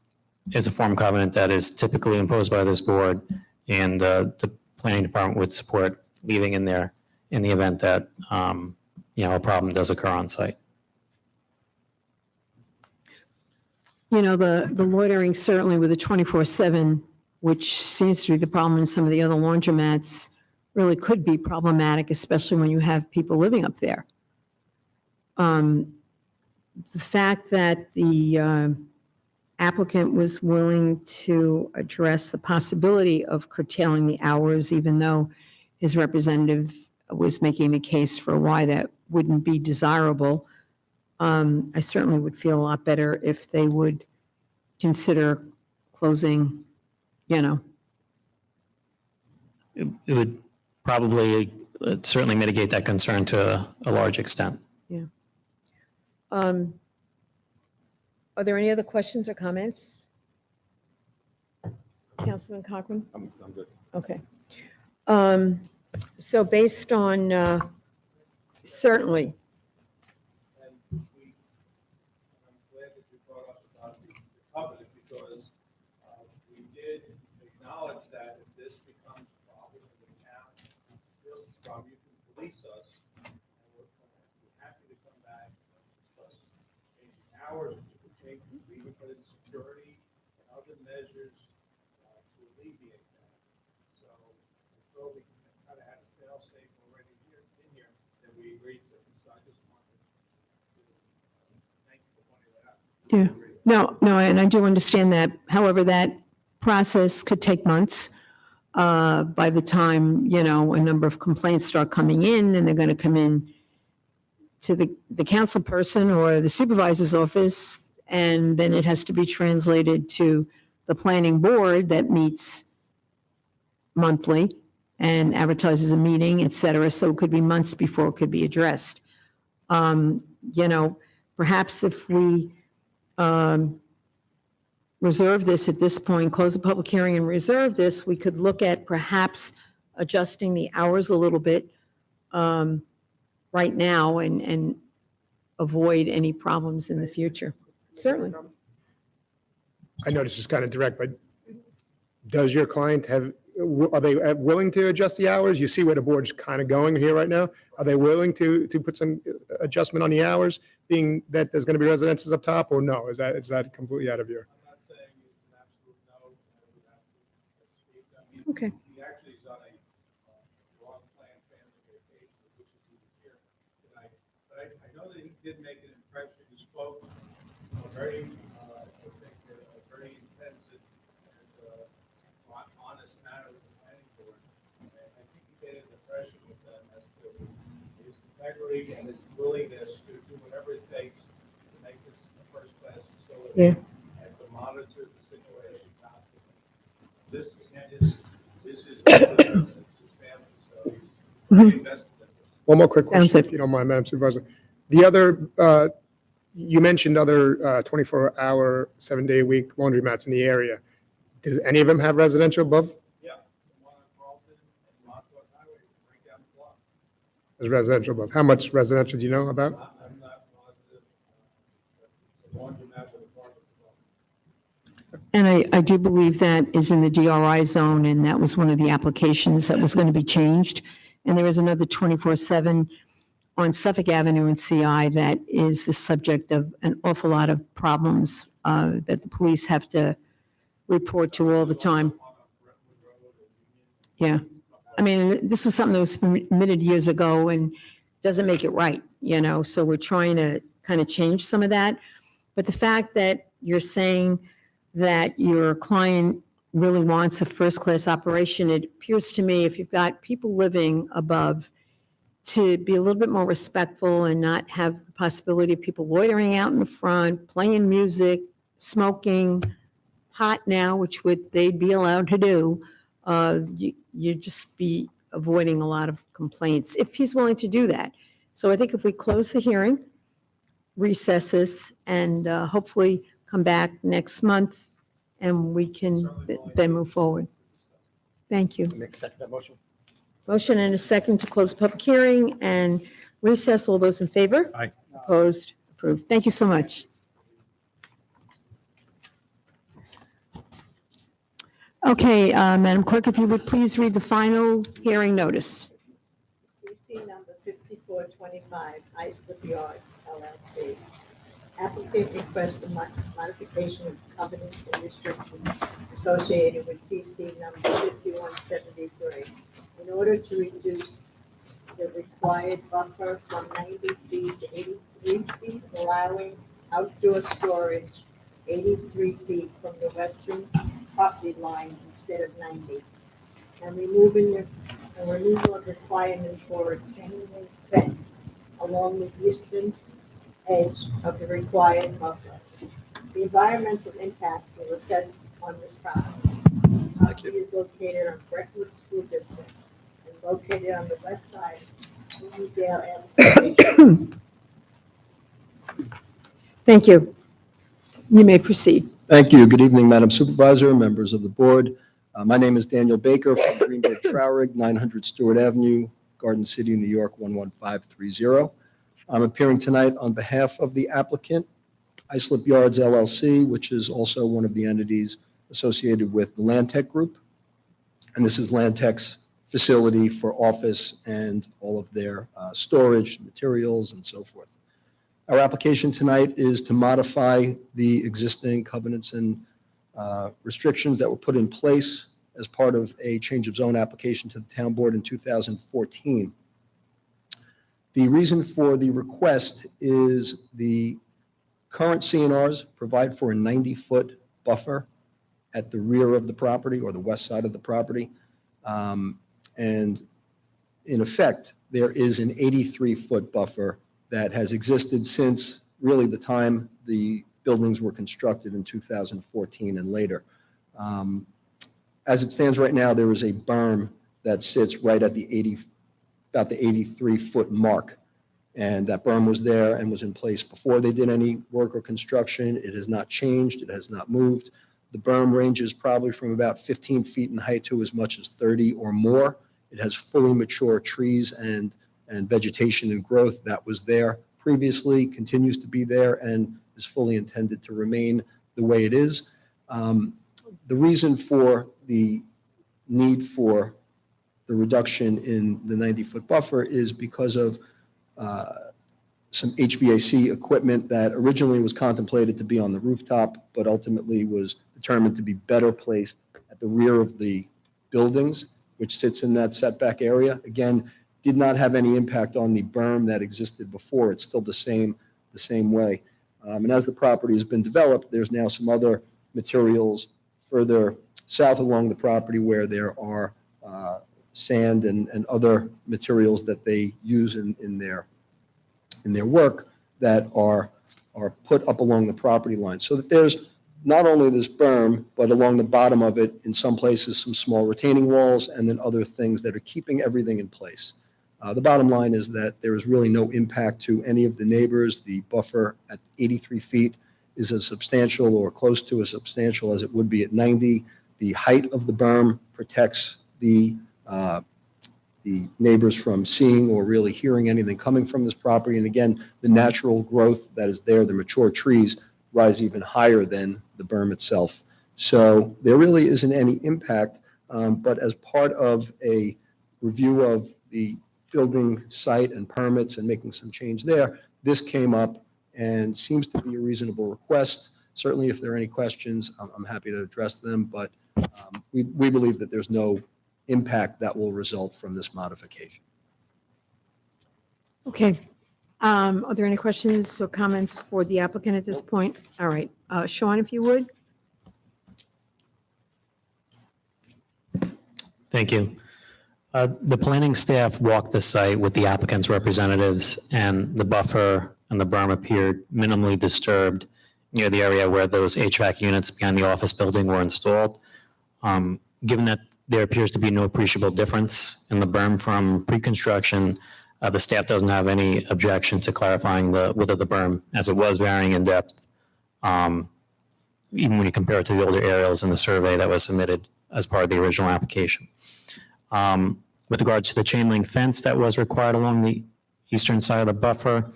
is a form covenant that is typically imposed by this board, and the planning department would support leaving in there in the event that a problem does occur on site. The loitering, certainly with the 24/7, which seems to be the problem in some of the other laundromats, really could be problematic, especially when you have people living up there. The fact that the applicant was willing to address the possibility of curtailing the hours, even though his representative was making the case for why that wouldn't be desirable, I certainly would feel a lot better if they would consider closing, It would probably certainly mitigate that concern to a large extent. Are there any other questions or comments? Councilman Cochran? I'm good. Okay. So based on, certainly, And I'm glad that you brought up about the covenant, because we did acknowledge that if this becomes a problem in the town, feels it's a problem, you can police us. And we're happy to come back and discuss changing hours, we would put in security and other measures to alleviate that. So until we kind of had a fail safe already in here, then we agreed to. So I just wanted to thank you for pointing that out. yeah, no, and I do understand that. However, that process could take months. By the time, a number of complaints start coming in, and they're going to come in to the council person or the supervisor's office, and then it has to be translated to the planning board that meets monthly and advertises a meeting, et cetera. So it could be months before it could be addressed. Perhaps if we reserve this at this point, close the public hearing and reserve this, we could look at perhaps adjusting the hours a little bit right now and avoid any problems in the future. Certainly. I know this is kind of direct, but does your client are they willing to adjust the hours? You see where the board's kind of going here right now. Are they willing to put some adjustment on the hours, being that there's going to be residences up top, or no? Is that completely out of your? I'm not saying it's an absolute no. I would have to speak. I mean, Okay. he actually is on a long-planned family vacation, which is here tonight. But I know that he did make an impression. He spoke very, I think, integrity and his willingness to do whatever it takes to make this a first-class facility. Yeah. And to monitor the situation constantly. This is his family, so he's very invested in this. One more quick Sounds question, like- if you don't mind, Madam Supervisor. The other, you mentioned other 24-hour, 7-day-a-week laundromats in the area. Does any of them have residential above? Yeah, the one on Carlton and Montauk Highway, right down the block. There's residential above. How much residential do you know about? I'm not positive. The laundromat with a parking lot. And I do believe that is in the DRI zone, and that was one of the applications that was going to be changed. And there is another 24/7 on Suffolk Avenue in CI that is the subject of an awful lot of problems that the police have to report to all the time. Yeah. I mean, this was something that was submitted years ago and doesn't make it right, you know, so we're trying to kind of change some of that. But the fact that you're saying that your client really wants a first-class operation, it appears to me if you've got people living above, to be a little bit more respectful and not have the possibility of people loitering out in the front, playing music, smoking, pot now, which they'd be allowed to do. You'd just be avoiding a lot of complaints if he's willing to do that. So I think if we close the hearing, recess this, and hopefully come back next month, and we can then move forward. Thank you. Make second that motion. Motion and a second to close the public hearing and recess. All those in favor? Aye. Opposed? Approved. Thank you so much. Okay, Madam Clerk, if you would please read the final hearing notice. TC number 5425, Islip Yards LLC. Applicant requests the modification of covenants and restrictions associated with TC number 5173 in order to reduce the required buffer from 90 feet to 83 feet, allowing outdoor storage 83 feet from the western property line instead of 90, and removal of requirement for a chain link fence along the eastern edge of the required buffer. The environmental impact will assess on this property. Property is located on Brentwood School District and located on the west side of Bloomingdale Avenue. Thank you. You may proceed. Thank you. Good evening, Madam Supervisor, members of the board. My name is Daniel Baker from Greenberg Traurig, 900 Stewart Avenue, Garden City, New York, 11530. I'm appearing tonight on behalf of the applicant, Islip Yards LLC, which is also one of the entities associated with the Landtech Group. And this is Landtech's facility for office and all of their storage, materials, and so forth. Our application tonight is to modify the existing covenants and restrictions that were put in place as part of a change of zone application to the town board in 2014. The reason for the request is the current CNRs provide for a 90-foot buffer at the rear of the property or the west side of the property. And in effect, there is an 83-foot buffer that has existed since really the time the buildings were constructed in 2014 and later. As it stands right now, there is a berm that sits right at the about the 83-foot mark. And that berm was there and was in place before they did any work or construction. It has not changed. It has not moved. The berm ranges probably from about 15 feet in height to as much as 30 or more. It has fully mature trees and vegetation and growth that was there previously, continues to be there, and is fully intended to remain the way it is. The reason for the need for the reduction in the 90-foot buffer is because of some HVAC equipment that originally was contemplated to be on the rooftop, but ultimately was determined to be better placed at the rear of the buildings, which sits in that setback area. Again, did not have any impact on the berm that existed before. It's still the same way. And as the property has been developed, there's now some other materials further south along the property where there are sand and other materials that they use in their in their work that are put up along the property line. So that there's not only this berm, but along the bottom of it, in some places, some small retaining walls, and then other things that are keeping everything in place. The bottom line is that there is really no impact to any of the neighbors. The buffer at 83 feet is as substantial or close to as substantial as it would be at 90. The height of the berm protects the neighbors from seeing or really hearing anything coming from this property. And again, the natural growth that is there, the mature trees, rise even higher than the berm itself. So there really isn't any impact, but as part of a review of the building site and permits and making some change there, this came up and seems to be a reasonable request. Certainly, if there are any questions, I'm happy to address them, but we believe that there's no impact that will result from this modification. Okay. Are there any questions or comments for the applicant at this point? All right. Sean, if you would. Thank you. The planning staff walked the site with the applicant's representatives, and the buffer and the berm appeared minimally disturbed near the area where those HVAC units behind the office building were installed. Given that there appears to be no appreciable difference in the berm from pre-construction, the staff doesn't have any objection to clarifying the width of the berm, as it was varying in depth, even when you compare it to the older aerials in the survey that was submitted as part of the original application. With regards to the chain link fence that was required along the eastern side of the buffer,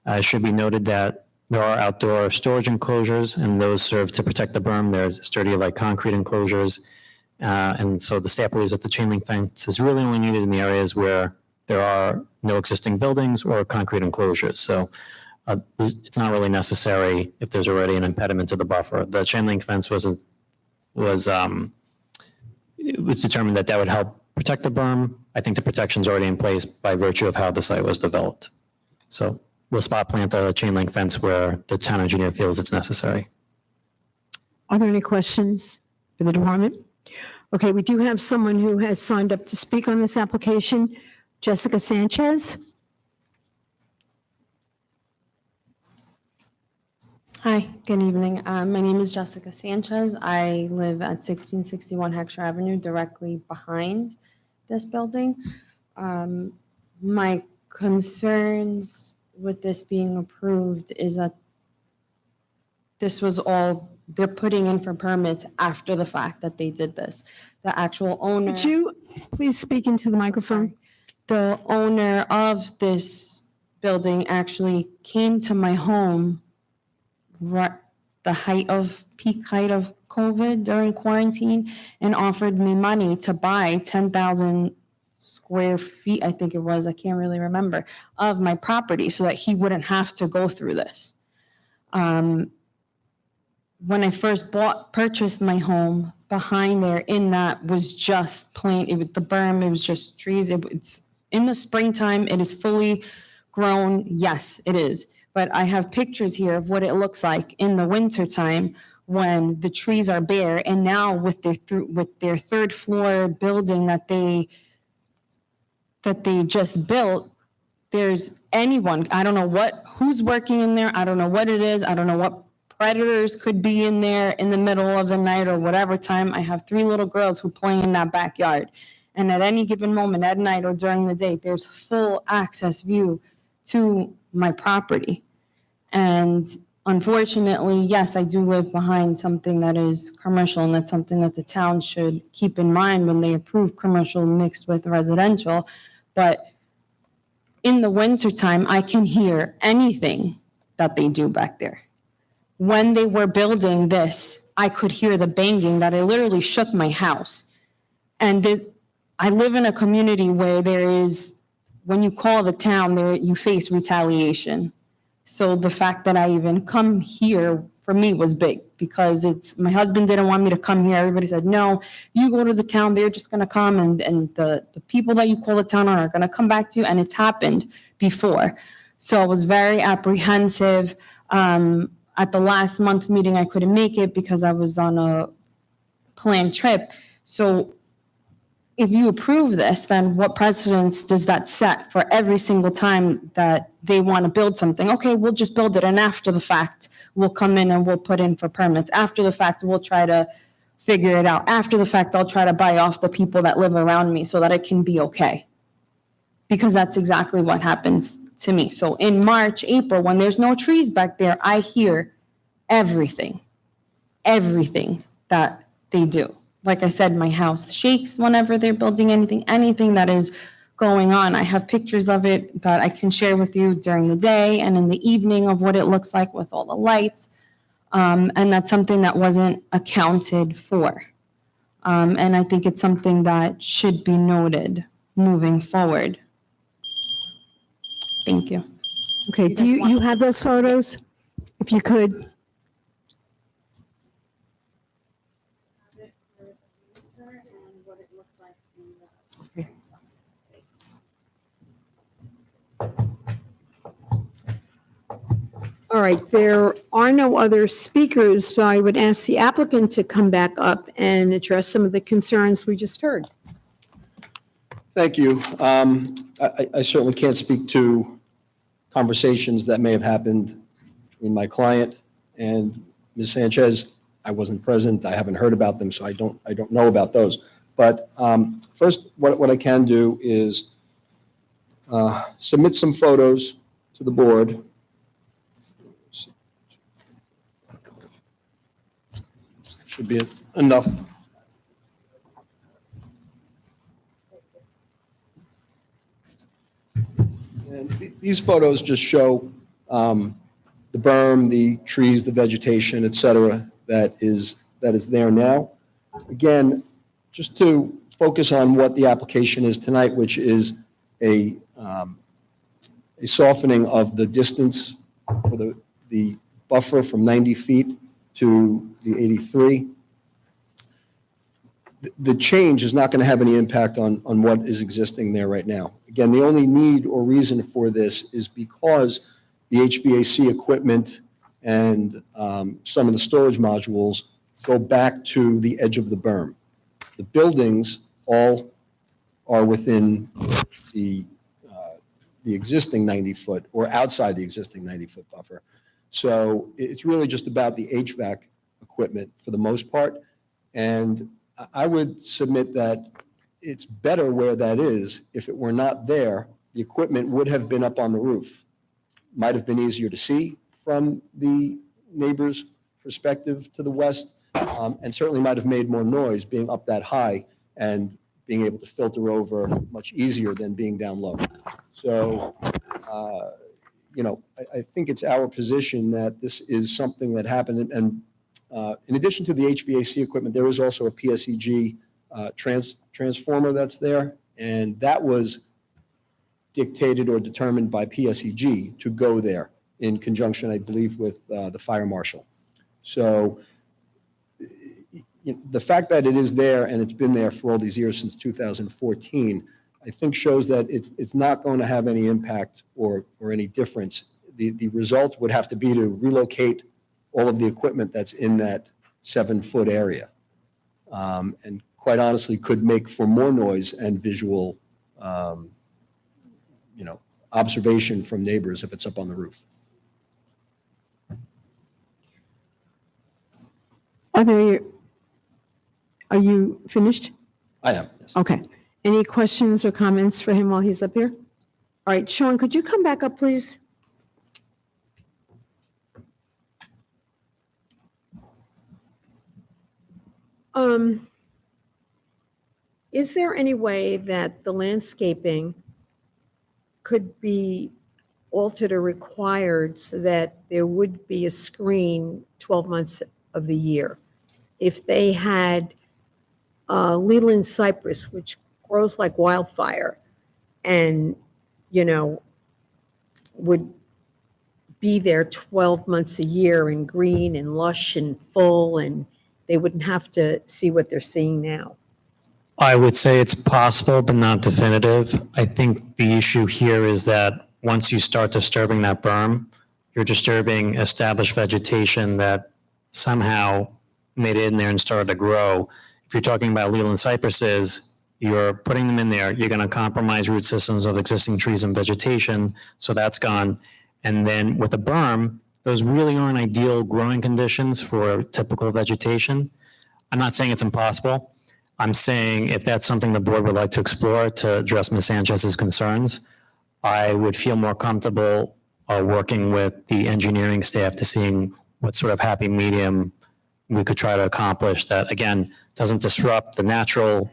it should be noted that there are outdoor storage enclosures, and those serve to protect the berm. There's sturdy like concrete enclosures. And so the staff believes that the chain link fence is really only needed in the areas where there are no existing buildings or concrete enclosures. So it's not really necessary if there's already an impediment to the buffer. The chain link fence was determined that would help protect the berm. I think the protection's already in place by virtue of how the site was developed. So we'll spot plant a chain link fence where the town engineer feels it's necessary. Are there any questions for the department? Okay, we do have someone who has signed up to speak on this application, Jessica Sanchez. Hi, good evening. My name is Jessica Sanchez. I live at 1661 Heckscher Avenue, directly behind this building. My concerns with this being approved is that this was all they're putting in for permits after the fact that they did this. The actual owner. Could you please speak into the microphone? The owner of this building actually came to my home right the peak height of COVID during quarantine and offered me money to buy 10,000 square feet, I think it was, I can't really remember, of my property so that he wouldn't have to go through this. When I first purchased my home, behind there in that was just plain, the berm, it was just trees. It's in the springtime, it is fully grown. Yes, it is. But I have pictures here of what it looks like in the wintertime when the trees are bare. And now with their third floor building that they just built, there's anyone, I don't know who's working in there. I don't know what it is. I don't know what predators could be in there in the middle of the night or whatever time. I have 3 little girls who play in that backyard. And at any given moment at night or during the day, there's full access view to my property. And unfortunately, yes, I do live behind something that is commercial, and that's something that the town should keep in mind when they approve commercial mixed with residential. But in the wintertime, I can hear anything that they do back there. When they were building this, I could hear the banging that it literally shook my house. And I live in a community where there is, when you call the town, you face retaliation. So the fact that I even come here for me was big, because my husband didn't want me to come here. Everybody said, no, you go to the town, they're just gonna come, and the people that you call the town on are gonna come back to you, and it's happened before. So I was very apprehensive. At the last month's meeting, I couldn't make it because I was on a planned trip. So if you approve this, then what precedence does that set for every single time that they want to build something? Okay, we'll just build it, and after the fact, we'll come in and we'll put in for permits. After the fact, we'll try to figure it out. After the fact, I'll try to buy off the people that live around me so that it can be okay. Because that's exactly what happens to me. So in March, April, when there's no trees back there, I hear everything that they do. Like I said, my house shakes whenever they're building anything that is going on. I have pictures of it that I can share with you during the day and in the evening of what it looks like with all the lights. And that's something that wasn't accounted for. And I think it's something that should be noted moving forward. Thank you. Okay, do you have those photos? If you could. All right, there are no other speakers, so I would ask the applicant to come back up and address some of the concerns we just heard. Thank you. I certainly can't speak to conversations that may have happened between my client and Ms. Sanchez. I wasn't present. I haven't heard about them, so I don't know about those. But first, what I can do is submit some photos to the board. Should be enough. And these photos just show the berm, the trees, the vegetation, et cetera, that is there now. Again, just to focus on what the application is tonight, which is a softening of the distance for the buffer from 90 feet to the 83. The change is not going to have any impact on what is existing there right now. Again, the only need or reason for this is because the HVAC equipment and some of the storage modules go back to the edge of the berm. The buildings all are within the existing 90-foot or outside the existing 90-foot buffer. So it's really just about the HVAC equipment for the most part. And I would submit that it's better where that is. If it were not there, the equipment would have been up on the roof. Might have been easier to see from the neighbor's perspective to the west, and certainly might have made more noise being up that high and being able to filter over much easier than being down low. So, I think it's our position that this is something that happened. And in addition to the HVAC equipment, there is also a PSEG transformer that's there. And that was dictated or determined by PSEG to go there in conjunction, I believe, with the fire marshal. So the fact that it is there and it's been there for all these years since 2014, I think shows that it's not going to have any impact or any difference. The result would have to be to relocate all of the equipment that's in that 7-foot area. And quite honestly, could make for more noise and visual, observation from neighbors if it's up on the roof. Are you finished? I am, yes. Okay. Any questions or comments for him while he's up here? All right, Sean, could you come back up, please? Is there any way that the landscaping could be altered or required so that there would be a screen 12 months of the year? If they had Leland cypress, which grows like wildfire and, would be there 12 months a year and green and lush and full, and they wouldn't have to see what they're seeing now. I would say it's possible, but not definitive. I think the issue here is that once you start disturbing that berm, you're disturbing established vegetation that somehow made it in there and started to grow. If you're talking about Leland cypresses, You're putting them in there. You're going to compromise root systems of existing trees and vegetation, so that's gone. And then with the berm, those really aren't ideal growing conditions for typical vegetation. I'm not saying it's impossible. I'm saying if that's something the board would like to explore to address Ms. Sanchez's concerns, I would feel more comfortable working with the engineering staff to seeing what sort of happy medium we could try to accomplish that, again, doesn't disrupt the natural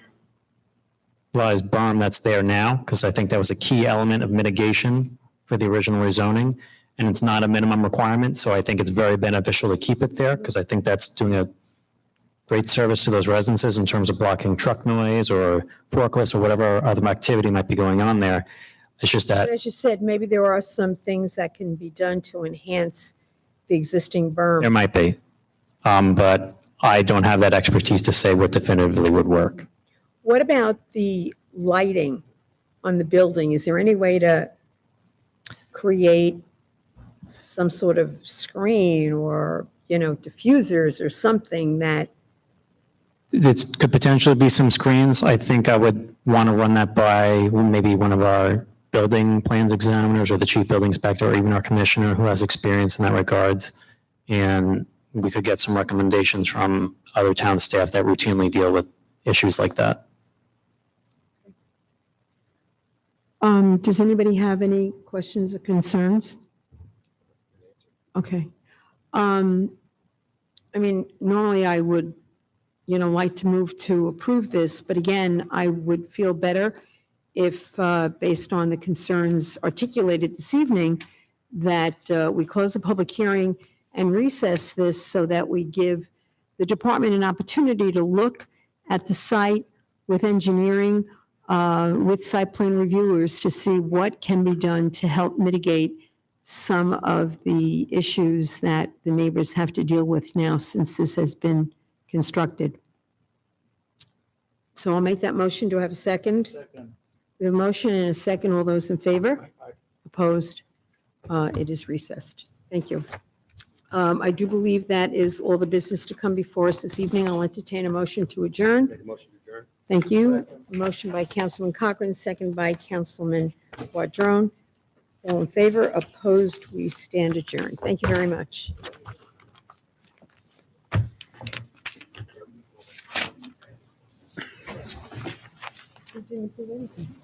berm that's there now, because I think that was a key element of mitigation for the original rezoning, and it's not a minimum requirement, so I think it's very beneficial to keep it there, because I think that's doing a great service to those residences in terms of blocking truck noise or forklifts or whatever other activity might be going on there. It's just that, As you said, maybe there are some things that can be done to enhance the existing there berm. might be, but I don't have that expertise to say what definitively would work. What about the lighting on the building? Is there any way to create some sort of screen or, diffusers or something that, It could potentially be some screens. I think I would want to run that by maybe one of our building plans examiners or the chief building inspector or even our commissioner who has experience in that regards. And we could get some recommendations from other town staff that routinely deal with issues like that. does anybody have any questions or concerns? Okay. Normally I would, like to move to approve this, but again, I would feel better if, based on the concerns articulated this evening, that we close the public hearing and recess this so that we give the department an opportunity to look at the site with engineering, with site plan reviewers to see what can be done to help mitigate some of the issues that the neighbors have to deal with now since this has been constructed. So I'll make that motion. Do I have a second? Second. We have a motion and a second. All those in favor? Opposed? It is recessed. Thank you. I do believe that is all the business to come before us this evening. I'll entertain a motion to adjourn. Make a motion to adjourn. Thank you. A motion by Councilman Cochran, second by Councilman Quadrone. All in favor? Opposed? We stand adjourned. Thank you very much. Didn't do anything.